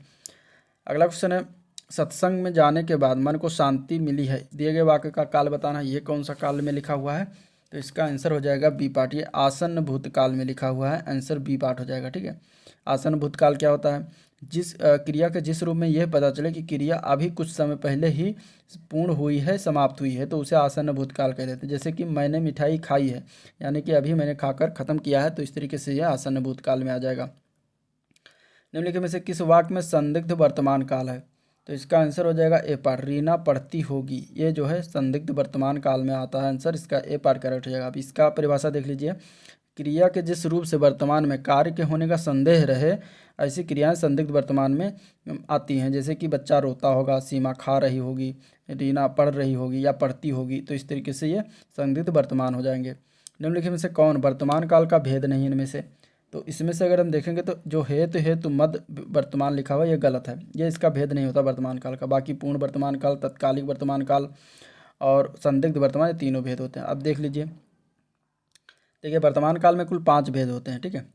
Speaker 1: अगला क्वेश्चन है, सत्संग में जाने के बाद मन को शांति मिली है, दिए गए वाक्य का काल बताना। ये कौन सा काल में लिखा हुआ है? तो इसका आंसर हो जाएगा बी पार्ट। ये आसन्न भूतकाल में लिखा हुआ है, आंसर बी पार्ट हो जाएगा। ठीक है, आसन्न भूतकाल क्या होता है? जिस क्रिया के जिस रूप में यह पता चले कि क्रिया अभी कुछ समय पहले ही पूर्ण हुई है, समाप्त हुई है, तो उसे आसन्न भूतकाल कह देते हैं। जैसे कि मैंने मिठाई खाई है, यानी कि अभी मैंने खाकर खत्म किया है, तो इस तरीके से यह आसन्न भूतकाल में आ जाएगा। निम्नलिखित में से किस वाक्य में संदिग्ध वर्तमान काल है? तो इसका आंसर हो जाएगा ए पार्ट, रीना पढ़ती होगी। ये जो है संदिग्ध वर्तमान काल में आता है, आंसर इसका ए पार्ट करेक्ट हो जाएगा। अब इसका परिभाषा देख लीजिए। क्रिया के जिस रूप से वर्तमान में कार्य के होने का संदेह रहे, ऐसी क्रियाएं संदिग्ध वर्तमान में आती हैं। जैसे कि बच्चा रोता होगा, सीमा खा रही होगी, रीना पढ़ रही होगी या पढ़ती होगी, तो इस तरीके से ये संदिग्ध वर्तमान हो जाएंगे। निम्नलिखित में से कौन वर्तमान काल का भेद नहीं इनमें से? तो इसमें से अगर हम देखेंगे तो जो हेतु मद वर्तमान लिखा हुआ ये गलत है, ये इसका भेद नहीं होता वर्तमान काल का। बाकी पूर्ण वर्तमान काल, तत्कालिक वर्तमान काल और संदिग्ध वर्तमान, ये तीनों भेद होते हैं। अब देख लीजिए, देखिए वर्तमान काल में कुल 5 भेद होते हैं। ठीक है,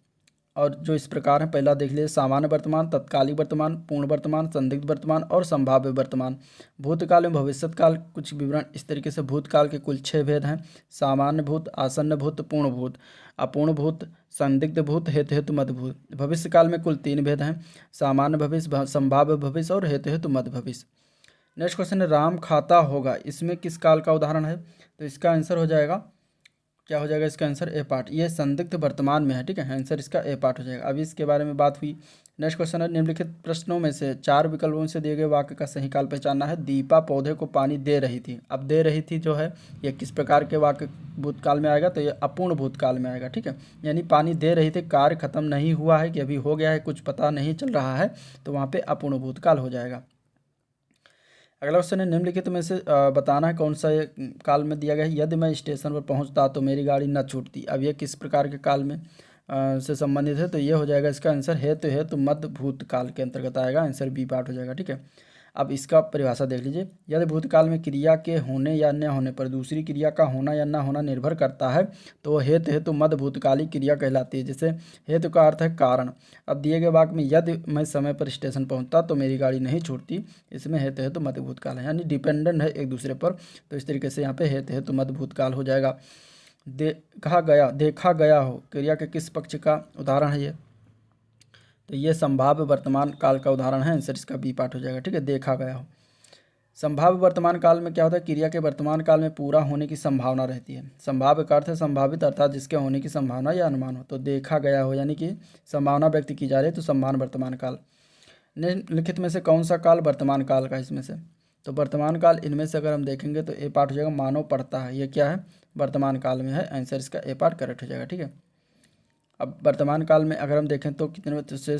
Speaker 1: और जो इस प्रकार है, पहला देख लीजिए, सामान्य वर्तमान, तत्कालिक वर्तमान, पूर्ण वर्तमान, संदिग्ध वर्तमान और संभाव्य वर्तमान। भूतकाल में भविष्यत काल, कुछ विवरण इस तरीके से। भूतकाल के कुल 6 भेद हैं, सामान्य भूत, आसन्न भूत, पूर्ण भूत, अपूर्ण भूत, संदिग्ध भूत, हेतु मद भूत। भविष्य काल में कुल 3 भेद हैं, सामान्य भविष्य, संभाव्य भविष्य और हेतु मद भविष्य। नेक्स्ट क्वेश्चन है, राम खाता होगा, इसमें किस काल का उदाहरण है? तो इसका आंसर हो जाएगा, क्या हो जाएगा इसका आंसर? ए पार्ट। ये संदिग्ध वर्तमान में है। ठीक है, आंसर इसका ए पार्ट हो जाएगा। अभी इसके बारे में बात हुई। नेक्स्ट क्वेश्चन है, निम्नलिखित प्रश्नों में से 4 विकल्पों से दिए गए वाक्य का सही काल पहचानना है। दीपा पौधे को पानी दे रही थी। अब दे रही थी जो है ये किस प्रकार के वाक्य भूतकाल में आएगा? तो ये अपूर्ण भूतकाल में आएगा। ठीक है, यानी पानी दे रही थी, कार्य खत्म नहीं हुआ है कि अभी हो गया है, कुछ पता नहीं चल रहा है, तो वहाँ पे अपूर्ण भूतकाल हो जाएगा। अगला क्वेश्चन है निम्नलिखित में से बताना है कौन सा ये काल में दिया गया है। यदि मैं स्टेशन पर पहुंचता तो मेरी गाड़ी न छूटती। अब ये किस प्रकार के काल में से संबंधित है, तो ये हो जाएगा इसका आंसर हेतु मध्य भूतकाल के अंतर्गत आएगा। आंसर बी पार्ट हो जाएगा। ठीक है, अब इसका परिभाषा देख लीजिए। यदि भूतकाल में क्रिया के होने या न होने पर दूसरी क्रिया का होना या न होना निर्भर करता है तो वह हेतु मध्य भूतकालिक क्रिया कहलाती है। जैसे हेतु का अर्थ है कारण। अब दिए गए वाक्य में यदि मैं समय पर स्टेशन पहुंचता तो मेरी गाड़ी नहीं छूटती, इसमें हेतु मध्य भूतकाल है, यानी डिपेंडेंट है एक दूसरे पर। तो इस तरीके से यहाँ पे हेतु मध्य भूतकाल हो जाएगा। देखा गया हो क्रिया के किस पक्ष का उदाहरण है ये, तो ये संभाव्य वर्तमान काल का उदाहरण है। आंसर इसका बी पार्ट हो जाएगा। ठीक है, देखा गया हो। संभाव्य वर्तमान काल में क्या होता है, क्रिया के वर्तमान काल में पूरा होने की संभावना रहती है। संभाव्य का अर्थ है संभावित, अर्थात जिसके होने की संभावना या अनुमान हो। तो देखा गया हो यानी कि संभावना व्यक्त की जा रही है, तो संभाव्य वर्तमान काल। निम्नलिखित में से कौन सा काल वर्तमान काल का, इसमें से तो वर्तमान काल इनमें से अगर हम देखेंगे तो ए पार्ट हो जाएगा मानव पढ़ता है। ये क्या है, वर्तमान काल में है। आंसर इसका ए पार्ट करेक्ट हो जाएगा। ठीक है, अब वर्तमान काल में अगर हम देखें तो कितने से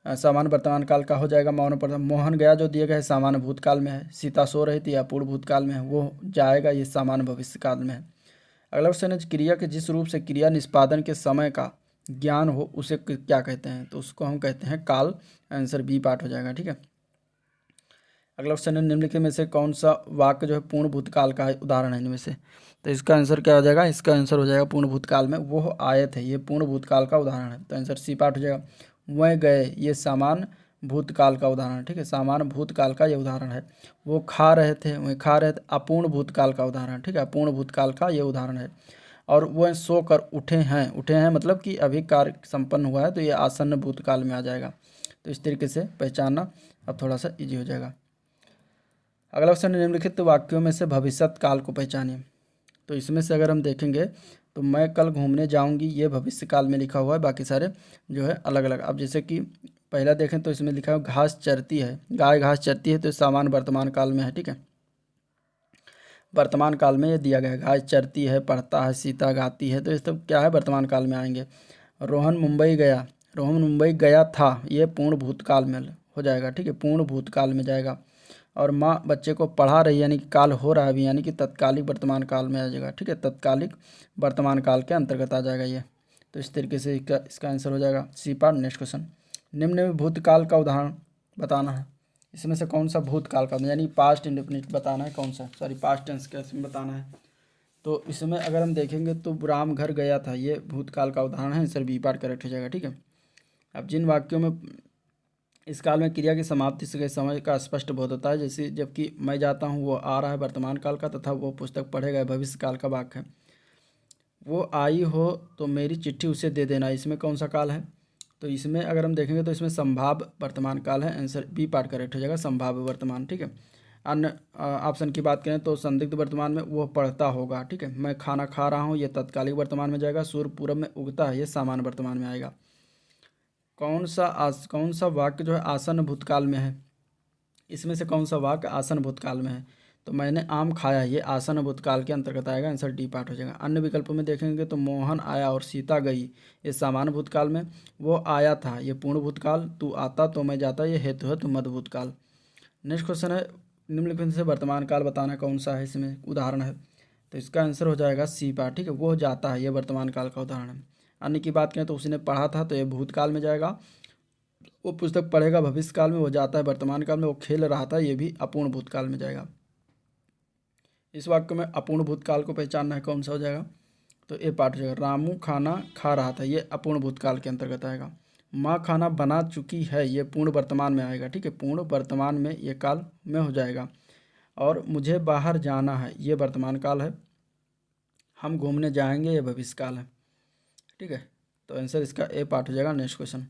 Speaker 1: सामान्य वर्तमान काल का हो जाएगा मानव पढ़ता। मोहन गया जो दिया गया है सामान्य भूतकाल में है। सीता सो रही थी या पूर्व भूतकाल में है, वो जाएगा ये सामान्य भविष्य काल में है। अगला क्वेश्चन है क्रिया के जिस रूप से क्रिया निष्पादन के समय का ज्ञान हो उसे क्या कहते हैं, तो उसको हम कहते हैं काल। आंसर बी पार्ट हो जाएगा। ठीक है, अगला क्वेश्चन है निम्नलिखित में से कौन सा वाक्य जो है पूर्ण भूतकाल का उदाहरण है इनमें से, तो इसका आंसर क्या हो जाएगा, इसका आंसर हो जाएगा पूर्ण भूतकाल में वो आए थे, ये पूर्ण भूतकाल का उदाहरण है। तो आंसर सी पार्ट हो जाएगा। वह गए, ये सामान्य भूतकाल का उदाहरण है। ठीक है, सामान्य भूतकाल का ये उदाहरण है। वो खा रहे थे, वह खा रहे थे, अपूर्ण भूतकाल का उदाहरण। ठीक है, अपूर्ण भूतकाल का ये उदाहरण है। और वह सोकर उठे हैं मतलब कि अभी कार्य संपन्न हुआ है, तो ये आसन्न भूतकाल में आ जाएगा। तो इस तरीके से पहचानना अब थोड़ा सा ईजी हो जाएगा। अगला क्वेश्चन, निम्नलिखित वाक्यों में से भविष्यत काल को पहचानिए। तो इसमें से अगर हम देखेंगे तो मैं कल घूमने जाऊंगी, ये भविष्य काल में लिखा हुआ है, बाकी सारे जो है अलग अलग। अब जैसे कि पहला देखें तो इसमें लिखा है घास चरती है, गाय घास चरती है, तो सामान्य वर्तमान काल में है। ठीक है, वर्तमान काल में ये दिया गया है। गाय चरती है, पढ़ता है, सीता गाती है, तो ये सब क्या है, वर्तमान काल में आएंगे। रोहन मुंबई गया, रोहन मुंबई गया था, ये पूर्ण भूतकाल में हो जाएगा। ठीक है, पूर्ण भूतकाल में जाएगा। और माँ बच्चे को पढ़ा रही यानी कि काल हो रहा है अभी, यानी कि तत्कालिक वर्तमान काल में आ जाएगा। ठीक है, तत्कालिक वर्तमान काल के अंतर्गत आ जाएगा ये। तो इस तरीके से इसका आंसर हो जाएगा सी पार्ट। नेक्स्ट क्वेश्चन, निम्न में भूतकाल का उदाहरण बताना है। इसमें से कौन सा भूतकाल का, यानी पास्ट इंडेफिनिट बताना है, कौन सा, सॉरी पास्ट टेंस का इसमें बताना है। तो इसमें अगर हम देखेंगे तो राम घर गया था, ये भूतकाल का उदाहरण है। आंसर बी पार्ट करेक्ट हो जाएगा। ठीक है, अब जिन वाक्यों में इस काल में क्रिया की समाप्ति से समय का स्पष्ट बोध होता है, जैसे जबकि मैं जाता हूँ वो आ रहा है वर्तमान काल का, तथा वो पुस्तक पढ़ेगा भविष्य काल का वाक्य है। वो आई हो तो मेरी चिट्ठी उसे दे देना, इसमें कौन सा काल है, तो इसमें अगर हम देखेंगे तो इसमें संभाव्य वर्तमान काल है। आंसर बी पार्ट करेक्ट हो जाएगा, संभाव्य वर्तमान। ठीक है, अन्य ऑप्शन की बात करें तो संदिग्ध वर्तमान में वो पढ़ता होगा। ठीक है, मैं खाना खा रहा हूँ, ये तत्कालिक वर्तमान में जाएगा। सूर्य पूरब में उगता है, ये सामान्य वर्तमान में आएगा। कौन सा वाक्य जो है आसन्न भूतकाल में है, इसमें से कौन सा वाक्य आसन्न भूतकाल में है, तो मैंने आम खाया, ये आसन्न भूतकाल के अंतर्गत आएगा। आंसर डी पार्ट हो जाएगा। अन्य विकल्पों में देखेंगे तो मोहन आया और सीता गई, ये सामान्य भूतकाल में। वो आया था, ये पूर्ण भूतकाल। तू आता तो मैं जाता, ये हेतु मध्य भूतकाल। नेक्स्ट क्वेश्चन है निम्नलिखित से वर्तमान काल बताना कौन सा है, इसमें उदाहरण है, तो इसका आंसर हो जाएगा सी पार्ट। ठीक है, वो जाता है, ये वर्तमान काल का उदाहरण है। अन्य की बात करें तो उसने पढ़ा था, तो ये भूतकाल में जाएगा। वो पुस्तक पढ़ेगा भविष्य काल में, वो जाता है वर्तमान काल में। वो खेल रहा था, ये भी अपूर्ण भूतकाल में जाएगा। इस वाक्य में अपूर्ण भूतकाल को पहचानना है, कौन सा हो जाएगा, तो ए पार्ट हो जाएगा। रामू खाना खा रहा था, ये अपूर्ण भूतकाल के अंतर्गत आएगा। माँ खाना बना चुकी है, ये पूर्ण वर्तमान में आएगा। ठीक है, पूर्ण वर्तमान में ये काल में हो जाएगा। और मुझे बाहर जाना है, ये वर्तमान काल है। हम घूमने जाएंगे, ये भविष्य काल है। ठीक है, तो आंसर इसका ए पार्ट हो जाएगा। नेक्स्ट क्वेश्चन,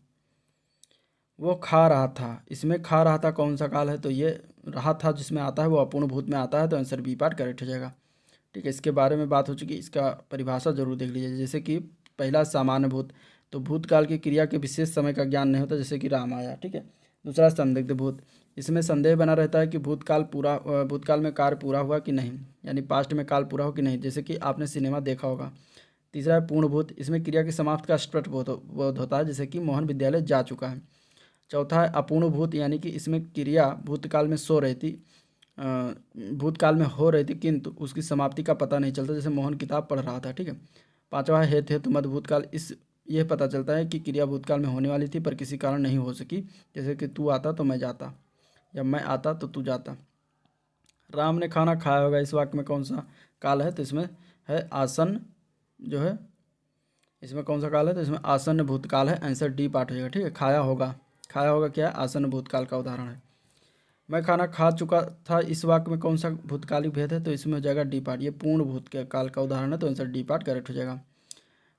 Speaker 1: वो खा रहा था, इसमें खा रहा था कौन सा काल है, तो ये रहा था जिसमें आता है वो अपूर्ण भूत में आता है, तो आंसर बी पार्ट करेक्ट हो जाएगा। ठीक है, इसके बारे में बात हो चुकी, इसका परिभाषा जरूर देख लीजिए। जैसे कि पहला सामान्य भूत, तो भूतकाल की क्रिया के विशेष समय का ज्ञान नहीं होता, जैसे कि राम आया। ठीक है, दूसरा संदिग्ध भूत, इसमें संदेह बना रहता है कि भूतकाल में कार्य पूरा हुआ कि नहीं, यानी पास्ट में काल पूरा हो कि नहीं, जैसे कि आपने सिनेमा देखा होगा। तीसरा है पूर्ण भूत, इसमें क्रिया की समाप्त का स्पष्ट बोध होता है, जैसे कि मोहन विद्यालय जा चुका है। चौथा है अपूर्ण भूत, यानी कि इसमें क्रिया भूतकाल में सो रही थी, भूतकाल में हो रही थी किंतु उसकी समाप्ति का पता नहीं चलता, जैसे मोहन किताब पढ़ रहा था, ठीक है। पांचवा है हेतु मध्य भूतकाल, इस यह पता चलता है कि क्रिया भूतकाल में होने वाली थी पर किसी कारण नहीं हो सकी, जैसे कि तू आता तो मैं जाता या मैं आता तो तू जाता। राम ने खाना खाया होगा, इस वाक्य में कौन सा काल है, तो इसमें है आसन जो है, इसमें कौन सा काल है, तो इसमें आसन्न भूतकाल है, आंसर डी पार्ट हो जाएगा, ठीक है। खाया होगा, खाया होगा क्या है, आसन्न भूतकाल का उदाहरण है। मैं खाना खा चुका था, इस वाक्य में कौन सा भूतकालिक भेद है, तो इसमें हो जाएगा डी पार्ट, ये पूर्ण भूतकाल का उदाहरण है, तो आंसर डी पार्ट करेक्ट हो जाएगा।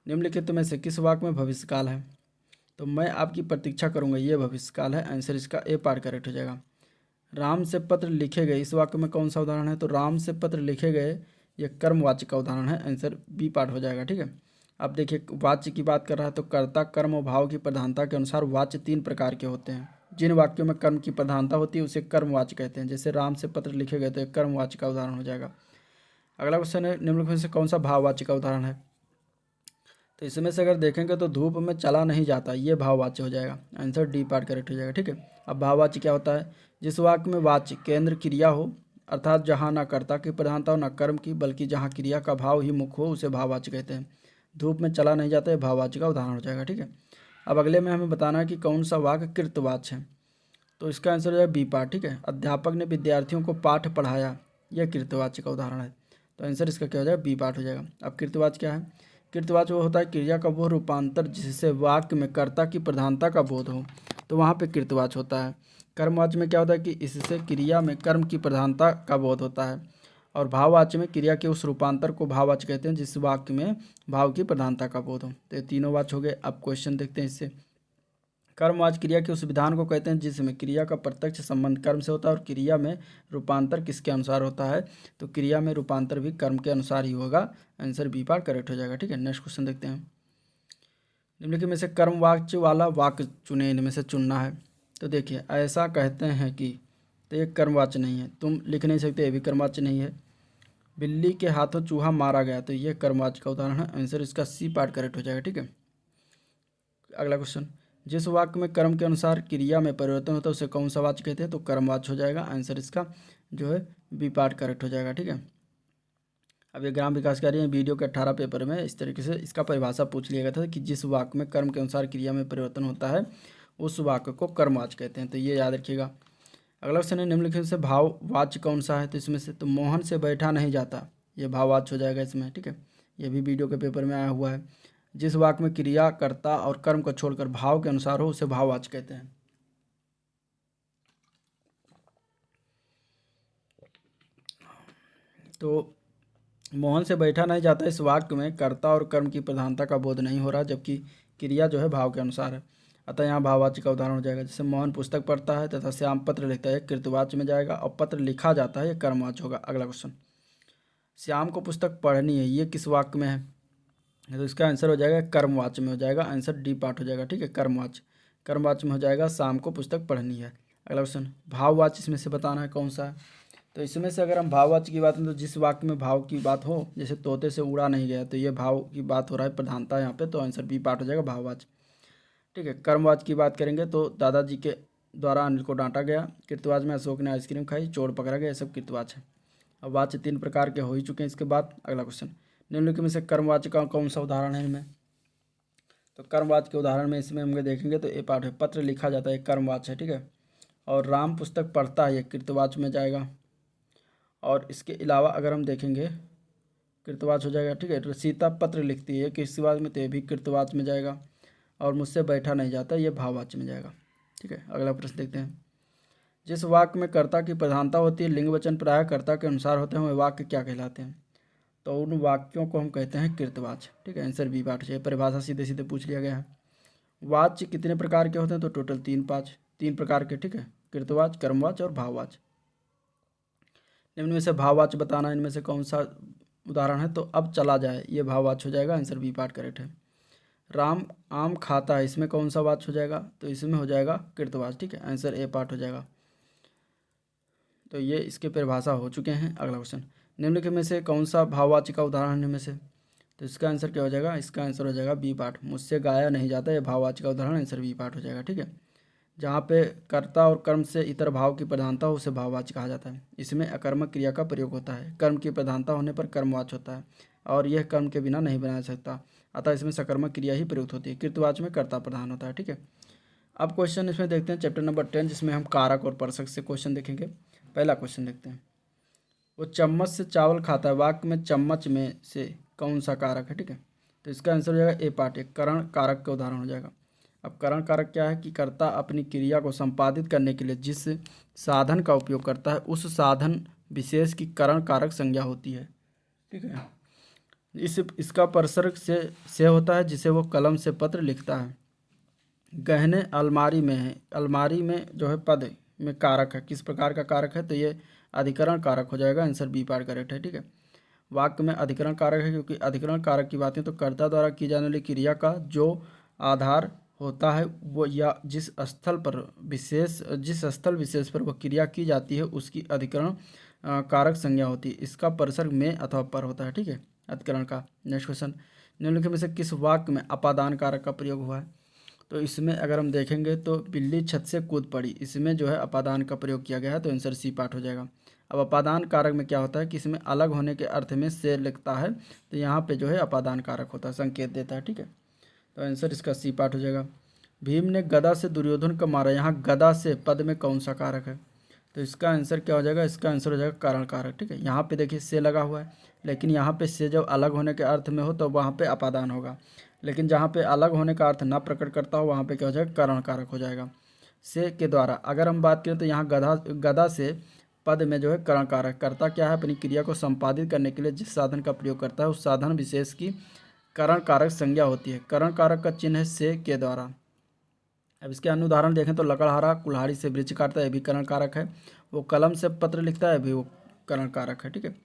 Speaker 1: निम्नलिखित में से किस वाक्य में भविष्यकाल है, तो मैं आपकी प्रतीक्षा करूंगा, ये भविष्यकाल है, आंसर इसका ए पार्ट करेक्ट हो जाएगा। राम से पत्र लिखे गए, इस वाक्य में कौन सा उदाहरण है, तो राम से पत्र लिखे गए, ये कर्मवाच्य का उदाहरण है, आंसर बी पार्ट हो जाएगा, ठीक है। अब देखिए वाच्य की बात कर रहा है, तो कर्ता कर्म और भाव की प्रधानता के अनुसार वाच्य 3 प्रकार के होते हैं। जिन वाक्यों में कर्म की प्रधानता होती है उसे कर्मवाच्य कहते हैं, जैसे राम से पत्र लिखे गए तो एक कर्मवाच्य का उदाहरण हो जाएगा। अगला क्वेश्चन है निम्नलिखित में से कौन सा भाववाच्य का उदाहरण है, तो इसमें से अगर देखेंगे तो धूप में चला नहीं जाता, ये भाववाच्य हो जाएगा, आंसर डी पार्ट करेक्ट हो जाएगा, ठीक है। अब भाववाच्य क्या होता है, जिस वाक्य में वाच्य केंद्र क्रिया हो, अर्थात जहाँ न कर्ता की प्रधानता हो न कर्म की, बल्कि जहाँ क्रिया का भाव ही मुख्य हो, उसे भाववाच्य कहते हैं। धूप में चला नहीं जाता, ये भाववाच्य का उदाहरण हो जाएगा, ठीक है। अब अगले में हमें बताना है कि कौन सा वाक्य कृतवाच्य है, तो इसका आंसर हो जाएगा बी पार्ट, ठीक है। अध्यापक ने विद्यार्थियों को पाठ पढ़ाया, यह कृतवाच्य का उदाहरण है, तो आंसर इसका क्या हो जाएगा, बी पार्ट हो जाएगा। अब कृतवाच्य क्या है, कृतवाच्य वो होता है क्रिया का वो रूपांतर जिससे वाक्य में कर्ता की प्रधानता का बोध हो, तो वहाँ पे कृतवाच्य होता है। कर्मवाच्य में क्या होता है कि इससे क्रिया में कर्म की प्रधानता का बोध होता है, और भाववाच्य में क्रिया के उस रूपांतर को भाववाच्य कहते हैं जिस वाक्य में भाव की प्रधानता का बोध हो। तो ये तीनों वाच्य हो गए। अब क्वेश्चन देखते हैं इससे। कर्मवाच्य क्रिया के उस विधान को कहते हैं जिसमें क्रिया का प्रत्यक्ष संबंध कर्म से होता है और क्रिया में रूपांतर किसके अनुसार होता है, तो क्रिया में रूपांतर भी कर्म के अनुसार ही होगा, आंसर बी पार्ट करेक्ट हो जाएगा, ठीक है। नेक्स्ट क्वेश्चन देखते हैं। निम्नलिखित में से कर्मवाच्य वाला वाक्य चुने, इनमें से चुनना है। तो देखिए ऐसा कहते हैं कि, तो ये कर्मवाच्य नहीं है, तुम लिख नहीं सकते, ये भी कर्मवाच्य नहीं है। बिल्ली के हाथों चूहा मारा गया, तो ये कर्मवाच्य का उदाहरण है, आंसर इसका सी पार्ट करेक्ट हो जाएगा, ठीक है। अगला क्वेश्चन, जिस वाक्य में कर्म के अनुसार क्रिया में परिवर्तन होता है उसे कौन सा वाच्य कहते हैं, तो कर्मवाच्य हो जाएगा, आंसर इसका जो है बी पार्ट करेक्ट हो जाएगा, ठीक है। अब ये ग्राम विकास कार्य है, वीडियो के 18 पेपर में इस तरीके से इसका परिभाषा पूछ लिया गया था कि जिस वाक्य में कर्म के अनुसार क्रिया में परिवर्तन होता है उस वाक्य को कर्मवाच्य कहते हैं, तो ये याद रखिएगा। अगला क्वेश्चन है निम्नलिखित से भाववाच्य कौन सा है, तो इसमें से तो मोहन से बैठा नहीं जाता, ये भाववाच्य हो जाएगा इसमें, ठीक है। ये भी वीडियो के पेपर में आया हुआ है। जिस वाक्य में क्रिया कर्ता और कर्म को छोड़कर भाव के अनुसार हो उसे भाववाच्य कहते हैं। तो मोहन से बैठा नहीं जाता, इस वाक्य में कर्ता और कर्म की प्रधानता का बोध नहीं हो रहा, जबकि क्रिया जो है भाव के अनुसार है, अतः यहाँ भाववाच्य का उदाहरण हो जाएगा। जैसे मोहन पुस्तक पढ़ता है तथा श्याम पत्र लिखता है, कृतवाच्य में जाएगा, और पत्र लिखा जाता है, ये कर्मवाच्य होगा। अगला क्वेश्चन, श्याम को पुस्तक पढ़नी है, ये किस वाक्य में है, तो इसका आंसर हो जाएगा कर्मवाच्य में हो जाएगा, आंसर डी पार्ट हो जाएगा, ठीक है। कर्मवाच्य, कर्मवाच्य में हो जाएगा शाम को पुस्तक पढ़नी है। अगला क्वेश्चन, भाववाच्य इसमें से बताना है कौन सा है, तो इसमें से अगर हम भाववाच्य की बात करें तो जिस वाक्य में भाव की बात हो, जैसे तोते से उड़ा नहीं गया, तो ये भाव की बात हो रहा है, प्रधानता यहाँ पे, तो आंसर बी पार्ट हो जाएगा भाववाच्य, ठीक है। कर्मवाच्य की बात करेंगे तो दादाजी के द्वारा अनिल को डांटा गया, कृतवाच्य में अशोक ने आइसक्रीम खाई, चोर पकड़ा गया, ये सब कृतवाच्य है। अब वाच्य 3 प्रकार के हो ही चुके हैं। इसके बाद अगला क्वेश्चन, निम्नलिखित में से कर्मवाच्य का कौन सा उदाहरण है इनमें, तो कर्मवाच्य के उदाहरण में इसमें हम देखेंगे तो ए पार्ट है, पत्र लिखा जाता है, कर्मवाच्य है, ठीक है। और राम पुस्तक पढ़ता है, ये कृतवाच्य में जाएगा। और इसके अलावा अगर हम देखेंगे कृतवाच्य हो जाएगा, ठीक है। तो सीता पत्र लिखती है, किस वाक्य में, तो ये भी कृतवाच्य में जाएगा। और मुझसे बैठा नहीं जाता, ये भाववाच्य में जाएगा, ठीक है। अगला प्रश्न देखते हैं। जिस वाक्य में कर्ता की प्रधानता होती है, लिंग वचन प्रायः कर्ता के अनुसार होते हैं, वे वाक्य क्या कहलाते हैं, तो उन वाक्यों को हम कहते हैं कृतवाच्य, ठीक है। आंसर बी पार्ट है, परिभाषा सीधे सीधे पूछ लिया गया है। वाच्य कितने प्रकार के होते हैं, तो टोटल 3 प्रकार के, ठीक है। कृतवाच्य, कर्मवाच्य और भाववाच्य। निम्न में से भाववाच्य बताना, इनमें से कौन सा उदाहरण है, तो अब चला जाए, ये भाववाच्य हो जाएगा, आंसर बी पार्ट करेक्ट है। राम आम खाता है, इसमें कौन सा वाच्य हो जाएगा, तो इसमें हो जाएगा कृतवाच्य, ठीक है। आंसर ए पार्ट हो जाएगा। तो ये इसके परिभाषा हो चुके हैं। अगला क्वेश्चन, निम्नलिखित में से कौन सा भाववाच्य का उदाहरण है इनमें से, तो इसका आंसर क्या हो जाएगा, इसका आंसर हो जाएगा बी पार्ट, मुझसे गाया नहीं जाता, ये भाववाच्य का उदाहरण, आंसर बी पार्ट हो जाएगा, ठीक है। जहाँ पे कर्ता और कर्म से इतर भाव की प्रधानता हो उसे भाववाची कहा जाता है। इसमें अकर्मक क्रिया का प्रयोग होता है। कर्म की प्रधानता होने पर कर्मवाच होता है और यह कर्म के बिना नहीं बनाया सकता, अतः इसमें सकर्मक क्रिया ही प्रयुक्त होती है। कृतवाच में कर्ता प्रधान होता है। ठीक है, अब क्वेश्चन इसमें देखते हैं चैप्टर नंबर 10, जिसमें हम कारक और परसक से क्वेश्चन देखेंगे। पहला क्वेश्चन देखते हैं। वो चम्मच से चावल खाता है, वाक्य में चम्मच में से कौन सा कारक है? ठीक है, तो इसका आंसर हो जाएगा ए पार्ट, एक करण कारक का उदाहरण हो जाएगा। अब करण कारक क्या है कि कर्ता अपनी क्रिया को संपादित करने के लिए जिस साधन का उपयोग करता है उस साधन विशेष की करण कारक संज्ञा होती है। ठीक है, इसका परसर्ग से होता है जिसे वो कलम से पत्र लिखता है। गहने अलमारी में है, अलमारी में जो है पद में कारक है, किस प्रकार का कारक है? तो ये अधिकरण कारक हो जाएगा। आंसर बी पार्ट करेक्ट है। ठीक है, वाक्य में अधिकरण कारक है क्योंकि अधिकरण कारक की बातें तो कर्ता द्वारा की जाने वाली क्रिया का जो आधार होता है वो या जिस स्थल विशेष पर वह क्रिया की जाती है उसकी अधिकरण कारक संज्ञा होती है। इसका परसर्ग में अथवा पर होता है। ठीक है, अधिकरण का। नेक्स्ट क्वेश्चन, निम्नलिखित में से किस वाक्य में अपादान कारक का प्रयोग हुआ है? तो इसमें अगर हम देखेंगे तो बिल्ली छत से कूद पड़ी, इसमें जो है अपादान का प्रयोग किया गया है, तो आंसर सी पार्ट हो जाएगा। अब अपादान कारक में क्या होता है कि इसमें अलग होने के अर्थ में से लिखता है, तो यहाँ पे जो है अपादान कारक होता है, संकेत देता है। ठीक है, तो आंसर इसका सी पार्ट हो जाएगा। भीम ने गदा से दुर्योधन को मारा, यहाँ गदा से पद में कौन सा कारक है? तो इसका आंसर क्या हो जाएगा? इसका आंसर हो जाएगा कारण कारक। ठीक है, यहाँ पे देखिए से लगा हुआ है, लेकिन यहाँ पे से जब अलग होने के अर्थ में हो तो वहाँ पे अपादान होगा, लेकिन जहाँ पे अलग होने का अर्थ ना प्रकट करता हो वहाँ पे क्या हो जाएगा? कारण कारक हो जाएगा। से के द्वारा अगर हम बात करें तो यहाँ गदा से पद में जो है करण कारक, करता क्या है? अपनी क्रिया को संपादित करने के लिए जिस साधन का प्रयोग करता है उस साधन विशेष की करण कारक संज्ञा होती है। करण कारक का चिन्ह है से के द्वारा। अब इसके अन्य उदाहरण देखें तो लकड़हारा कुल्हाड़ी से वृक्ष काटता है, ये भी करण कारक है। वो कलम से पत्र लिखता है, भी वो करण कारक है। ठीक है,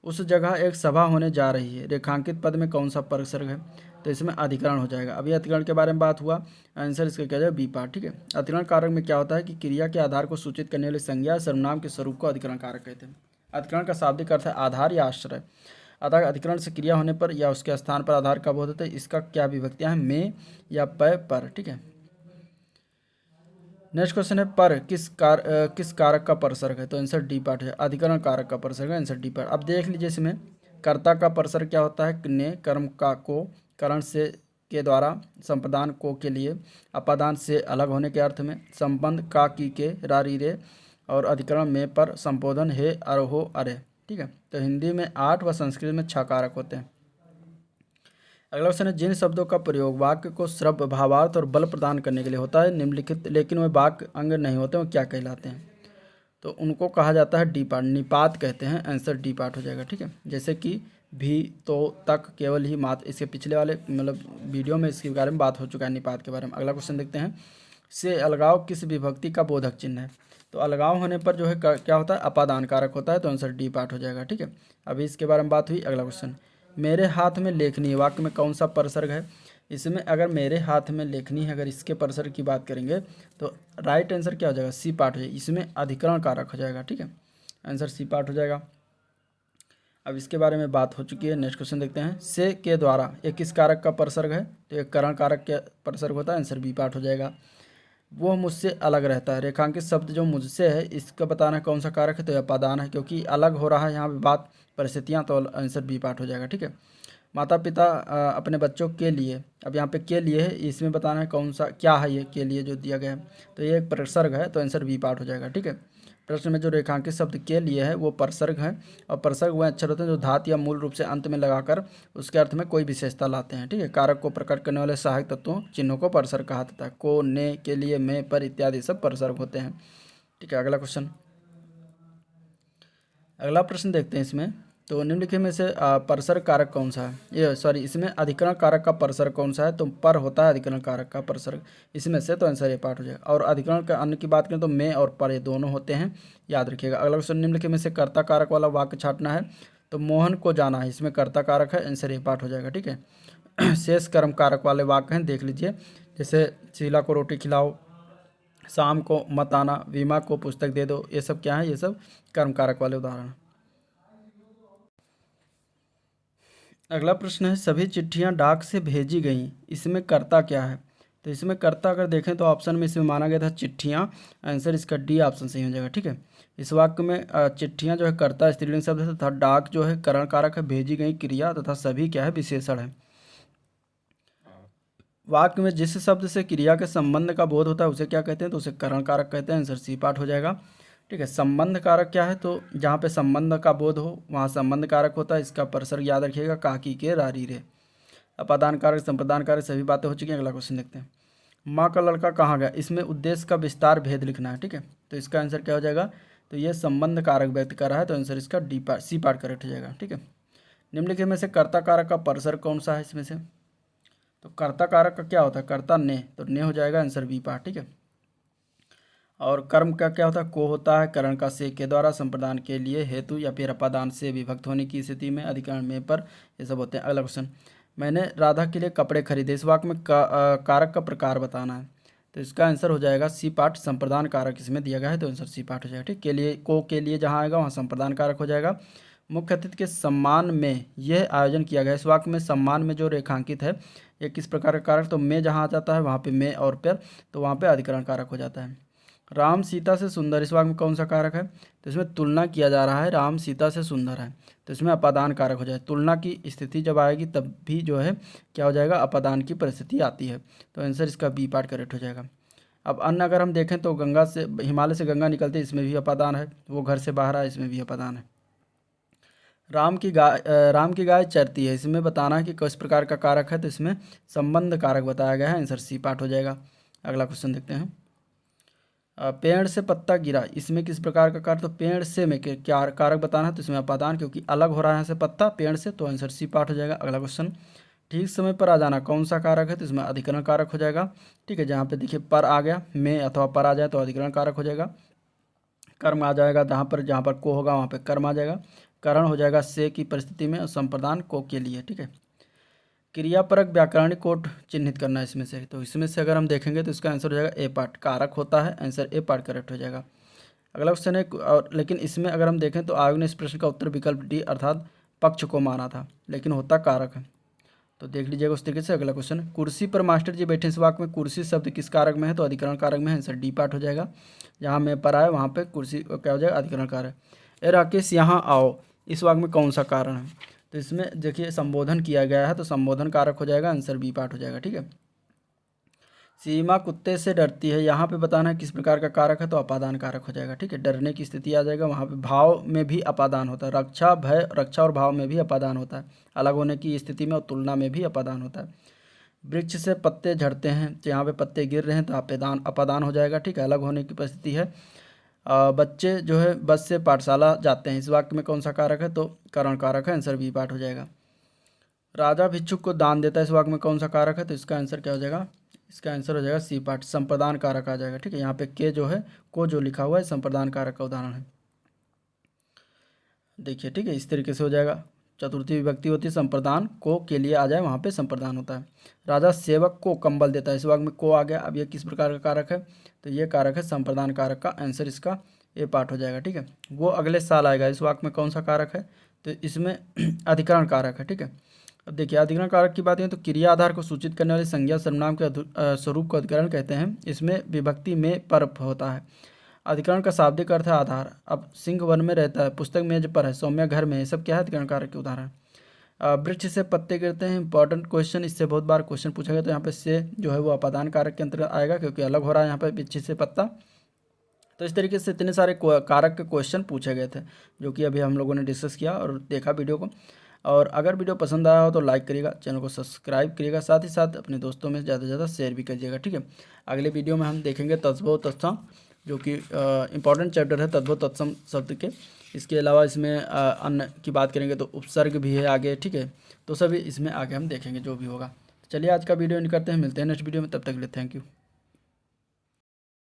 Speaker 1: उस जगह एक सभा होने जा रही है, रेखांकित पद में कौन सा परसर्ग है? तो इसमें अधिकरण हो जाएगा। अभी अधिकरण के बारे में बात हुआ, आंसर इसका क्या जाएगा? B part. ठीक है, अधिकरण कारक में क्या होता है कि क्रिया के आधार को सूचित करने वाली संज्ञा सर्वनाम के स्वरूप को अधिकरण कारक कहते हैं। अधिकरण का शाब्दिक अर्थ है आधार या आश्रय। अतः अधिकरण से क्रिया होने पर या उसके स्थान पर आधार का बोध होता है। इसका क्या विभक्तियां हैं? में या पर। ठीक है, नेक्स्ट क्वेश्चन है पर किस कारक का परसर्ग है? तो आंसर डी पार्ट है, अधिकरण कारक का परसर्ग है, आंसर डी पार्ट। अब देख लीजिए इसमें कर्ता का परसर्ग क्या होता है? ने कर्म का को करण से के द्वारा संप्रदान को के लिए अपादान से अलग होने के अर्थ में संबंध का की के रारी रे और अधिकरण में पर संबोधन हे अरहो अरे। ठीक है, तो हिंदी में 8 व संस्कृत में 6 कारक होते हैं। अगला क्वेश्चन है जिन शब्दों का प्रयोग वाक्य को श्रव्य भावार्थ और बल प्रदान करने के लिए होता है निम्नलिखित लेकिन वे वाक्य अंग नहीं होते, वो क्या कहलाते हैं? तो उनको कहा जाता है डी पार्ट, निपात कहते हैं, आंसर डी पार्ट हो जाएगा। ठीक है, जैसे कि भी तो तक केवल ही मात्र, इसके पिछले वाले मतलब वीडियो में इसके बारे में बात हो चुका है निपात के बारे में। अगला क्वेश्चन देखते हैं, से अलगाव किस विभक्ति का बोधक चिन्ह है? तो अलगाव होने पर जो है क्या होता है? अपादान कारक होता है, तो आंसर डी पार्ट हो जाएगा। ठीक है, अभी इसके बारे में बात हुई। अगला क्वेश्चन, मेरे हाथ में लेखनी वाक्य में कौन सा परसर्ग है? इसमें अगर मेरे हाथ में लेखनी है, अगर इसके परसर्ग की बात करेंगे तो राइट आंसर क्या हो जाएगा? सी पार्ट हो जाएगा, इसमें अधिकरण कारक हो जाएगा। ठीक है, आंसर सी पार्ट हो जाएगा। अब इसके बारे में बात हो चुकी है। नेक्स्ट क्वेश्चन देखते हैं, से के द्वारा ये किस कारक का परसर्ग है? तो एक करण कारक के परसर्ग होता है, आंसर बी पार्ट हो जाएगा। वो मुझसे अलग रहता है, रेखांकित शब्द जो मुझसे है इसका बताना है कौन सा कारक है? तो यह अपादान है, क्योंकि अलग हो रहा है यहाँ पे बात परिस्थितियाँ, तो आंसर बी पार्ट हो जाएगा। ठीक है, माता पिता अपने बच्चों के लिए, अब यहाँ पे के लिए है, इसमें बताना है कौन सा क्या है ये के लिए जो दिया गया है, तो ये एक परसर्ग है, तो आंसर बी पार्ट हो जाएगा। ठीक है, प्रश्न में जो रेखांकित शब्द के लिए है वो परसर्ग है, और परसर्ग वह अक्षर होते हैं जो धातु या मूल रूप से अंत में लगाकर उसके अर्थ में कोई विशेषता लाते हैं। ठीक है, कारक को प्रकट करने वाले सहायक तत्वों चिन्हों को परसर्ग कहा जाता है। को, ने, के लिए, में, पर इत्यादि सब परसर्ग होते हैं। ठीक है, अगला क्वेश्चन, अगला प्रश्न देखते हैं इसमें, तो निम्नलिखित में से परसर्ग कारक कौन सा है? ये सॉरी, इसमें अधिकरण कारक का परसर्ग कौन सा है? तो पर होता है अधिकरण कारक का परसर्ग इसमें से, तो आंसर ये पार्ट हो जाएगा। और अधिकरण का अन्य की बात करें तो में और पर ये दोनों होते हैं, याद रखिएगा। अगला क्वेश्चन, निम्नलिखित में से कर्ता कारक वाला वाक्य छाटना है, तो मोहन को जाना है, इसमें कर्ता कारक है, आंसर ये पार्ट हो जाएगा। ठीक है, शेष कर्म कारक वाले वाक्य हैं, देख लीजिए, जैसे शीला को रोटी खिलाओ, शाम को मत आना, वीमा को पुस्तक दे दो, ये सब क्या है? ये सब कर्म कारक वाले उदाहरण। अगला प्रश्न है, सभी चिट्ठियां डाक से भेजी गईं, इसमें कर्ता क्या है? तो इसमें कर्ता अगर देखें तो ऑप्शन में इसमें माना गया था चिट्ठियाँ, आंसर इसका डी ऑप्शन सही हो जाएगा। ठीक है, इस वाक्य में चिट्ठियाँ जो है कर्ता स्त्रीलिंग शब्द है तथा डाक जो है करण कारक है, भेजी गई क्रिया तथा सभी क्या है विशेषण है। वाक्य में जिस शब्द से क्रिया के संबंध का बोध होता है उसे क्या कहते हैं, तो उसे करण कारक कहते हैं, आंसर सी पार्ट हो जाएगा। ठीक है, संबंध कारक क्या है, तो जहाँ पे संबंध का बोध हो वहाँ संबंध कारक होता है, इसका परसर याद रखिएगा, काकी के रारी रे। अपादान कारक संप्रदान कारक सभी बातें हो चुकी हैं। अगला क्वेश्चन देखते हैं, माँ का लड़का कहाँ गया, इसमें उद्देश्य का विस्तार भेद लिखना है। ठीक है, तो इसका आंसर क्या हो जाएगा, तो ये संबंध कारक व्यक्त कर रहा है, तो आंसर इसका D part C part correct हो जाएगा। ठीक है, निम्नलिखित में से कर्ता कारक का परसर कौन सा है इसमें से, तो कर्ता कारक का क्या होता है, कर्ता ने, तो ने हो जाएगा आंसर बी पार्ट। ठीक है, और कर्म का क्या होता है, को होता है, करण का से के द्वारा, संप्रदान के लिए, हेतु या फिर अपादान से विभक्त होने की स्थिति में, अधिकरण में, पर, ये सब होते हैं। अगला क्वेश्चन, मैंने राधा के लिए कपड़े खरीदे, इस वाक्य में कारक का प्रकार बताना है, तो इसका आंसर हो जाएगा सी पार्ट, संप्रदान कारक इसमें दिया गया है, तो आंसर सी पार्ट हो जाएगा। ठीक, के लिए, को के लिए जहाँ आएगा वहाँ संप्रदान कारक हो जाएगा। मुख्य अतिथि के सम्मान में यह आयोजन किया गया, इस वाक्य में सम्मान में जो रेखांकित है ये किस प्रकार का कारक, तो में जहाँ आ जाता है वहाँ पे में और पर, तो वहाँ पे अधिकरण कारक हो जाता है। राम सीता से सुंदर, इस वाक्य में कौन सा कारक है, तो इसमें तुलना किया जा रहा है, राम सीता से सुंदर है, तो इसमें अपादान कारक हो जाए, तुलना की स्थिति जब आएगी तब भी जो है क्या हो जाएगा, अपादान की परिस्थिति आती है, तो आंसर इसका बी पार्ट करेक्ट हो जाएगा। अब अन्य अगर हम देखें तो गंगा से, हिमालय से गंगा निकलते, इसमें भी अपादान है, वो घर से बाहर आए, इसमें भी अपादान है। राम की गाय चरती है, इसमें बताना है कि किस प्रकार का कारक है, तो इसमें संबंध कारक बताया गया है, आंसर सी पार्ट हो जाएगा। अगला क्वेश्चन देखते हैं, पेड़ से पत्ता गिरा, इसमें किस प्रकार का कारक, तो पेड़ से में क्या कारक बताना है, तो इसमें अपादान, क्योंकि अलग हो रहा है यहाँ से पत्ता पेड़ से, तो आंसर सी पार्ट हो जाएगा। अगला क्वेश्चन, ठीक समय पर आ जाना कौन सा कारक है, तो इसमें अधिकरण कारक हो जाएगा। ठीक है, जहाँ पे देखिए पर आ गया, में अथवा पर आ जाए तो अधिकरण कारक हो जाएगा। कर्म आ जाएगा जहाँ पर को होगा वहाँ पे कर्म आ जाएगा। करण हो जाएगा से की परिस्थिति में, और संप्रदान को के लिए। ठीक है, क्रियापरक व्याकरणिक कोड चिन्हित करना है इसमें से, तो इसमें से अगर हम देखेंगे तो इसका आंसर हो जाएगा ए पार्ट, कारक होता है, आंसर ए पार्ट करेक्ट हो जाएगा। अगला क्वेश्चन है, और लेकिन इसमें अगर हम देखें तो आयोग ने इस प्रश्न का उत्तर विकल्प डी अर्थात पक्ष को माना था, लेकिन होता कारक है, तो देख लीजिएगा उस तरीके से। अगला क्वेश्चन, कुर्सी पर मास्टर जी बैठे, इस वाक्य में कुर्सी शब्द किस कारक में है, तो अधिकरण कारक में है, आंसर डी पार्ट हो जाएगा। जहाँ में पर आए वहाँ पे कुर्सी क्या हो जाएगा, अधिकरण कारक। ए राकेश यहाँ आओ, इस वाक्य में कौन सा कारण है, तो इसमें देखिए संबोधन किया गया है, तो संबोधन कारक हो जाएगा, आंसर बी पार्ट हो जाएगा। ठीक है, सीमा कुत्ते से डरती है, यहाँ पे बताना है किस प्रकार का कारक है, तो अपादान कारक हो जाएगा। ठीक है, डरने की स्थिति आ जाएगा, वहाँ पे भाव में भी अपादान होता है, रक्षा भय रक्षा और भाव में भी अपादान होता है, अलग होने की स्थिति में और तुलना में भी अपादान होता है। वृक्ष से पत्ते झड़ते हैं, तो यहाँ पे पत्ते गिर रहे हैं, तो अपादान हो जाएगा। ठीक है, अलग होने की परिस्थिति है। बच्चे जो है बस से पाठशाला जाते हैं, इस वाक्य में कौन सा कारक है, तो करण कारक है, आंसर बी पार्ट हो जाएगा। राजा भिक्षुक को दान देता है, इस वाक्य में कौन सा कारक है, तो इसका आंसर क्या हो जाएगा, इसका आंसर हो जाएगा सी पार्ट, संप्रदान कारक आ जाएगा। ठीक है, यहाँ पे के जो है को जो लिखा हुआ है संप्रदान कारक का उदाहरण है, देखिए। ठीक है, इस तरीके से हो जाएगा। चतुर्थी विभक्ति होती है, संप्रदान को के लिए आ जाए वहाँ पे संप्रदान होता है। राजा सेवक को कंबल देता है, इस वाक्य में को आ गया, अब ये किस प्रकार का कारक है, तो ये कारक है संप्रदान कारक का, आंसर इसका ए पार्ट हो जाएगा। ठीक है, वो अगले साल आएगा, इस वाक्य में कौन सा कारक है, तो इसमें अधिकरण कारक है। ठीक है, अब देखिए अधिकरण कारक की बात है तो क्रिया आधार को सूचित करने वाली संज्ञा सर्वनाम के स्वरूप को अधिकरण कहते हैं, इसमें विभक्ति में पर होता है। अधिकरण का शाब्दिक अर्थ है आधार, अब सिंह वन में रहता है, पुस्तक मेज पर है, सौम्या घर में है, सब क्या है, अधिकरण कारक के उदाहरण। वृक्ष से पत्ते गिरते हैं, इंपॉर्टेंट क्वेश्चन, इससे बहुत बार क्वेश्चन पूछा गया, तो यहाँ पे से जो है वो अपादान कारक के अंतर्गत आएगा, क्योंकि अलग हो रहा है यहाँ पे वृक्ष से पत्ता। तो इस तरीके से इतने सारे कारक के क्वेश्चन पूछे गए थे, जो कि अभी हम लोगों ने डिस्कस किया और देखा वीडियो को। और अगर वीडियो पसंद आया हो तो लाइक करिएगा, चैनल को सब्सक्राइब करिएगा, साथ ही साथ अपने दोस्तों में ज़्यादा से ज़्यादा शेयर भी करिएगा। ठीक है, अगले वीडियो में हम देखेंगे तत्सम तत्सम, जो कि इंपॉर्टेंट चैप्टर है तद्भव तत्सम शब्द के। इसके अलावा इसमें अन्य की बात करेंगे तो उपसर्ग भी है आगे। ठीक है, तो सभी इसमें आगे हम देखेंगे जो भी होगा। चलिए आज का वीडियो एंड करते हैं, मिलते हैं नेक्स्ट वीडियो में, तब तक के लिए थैंक यू।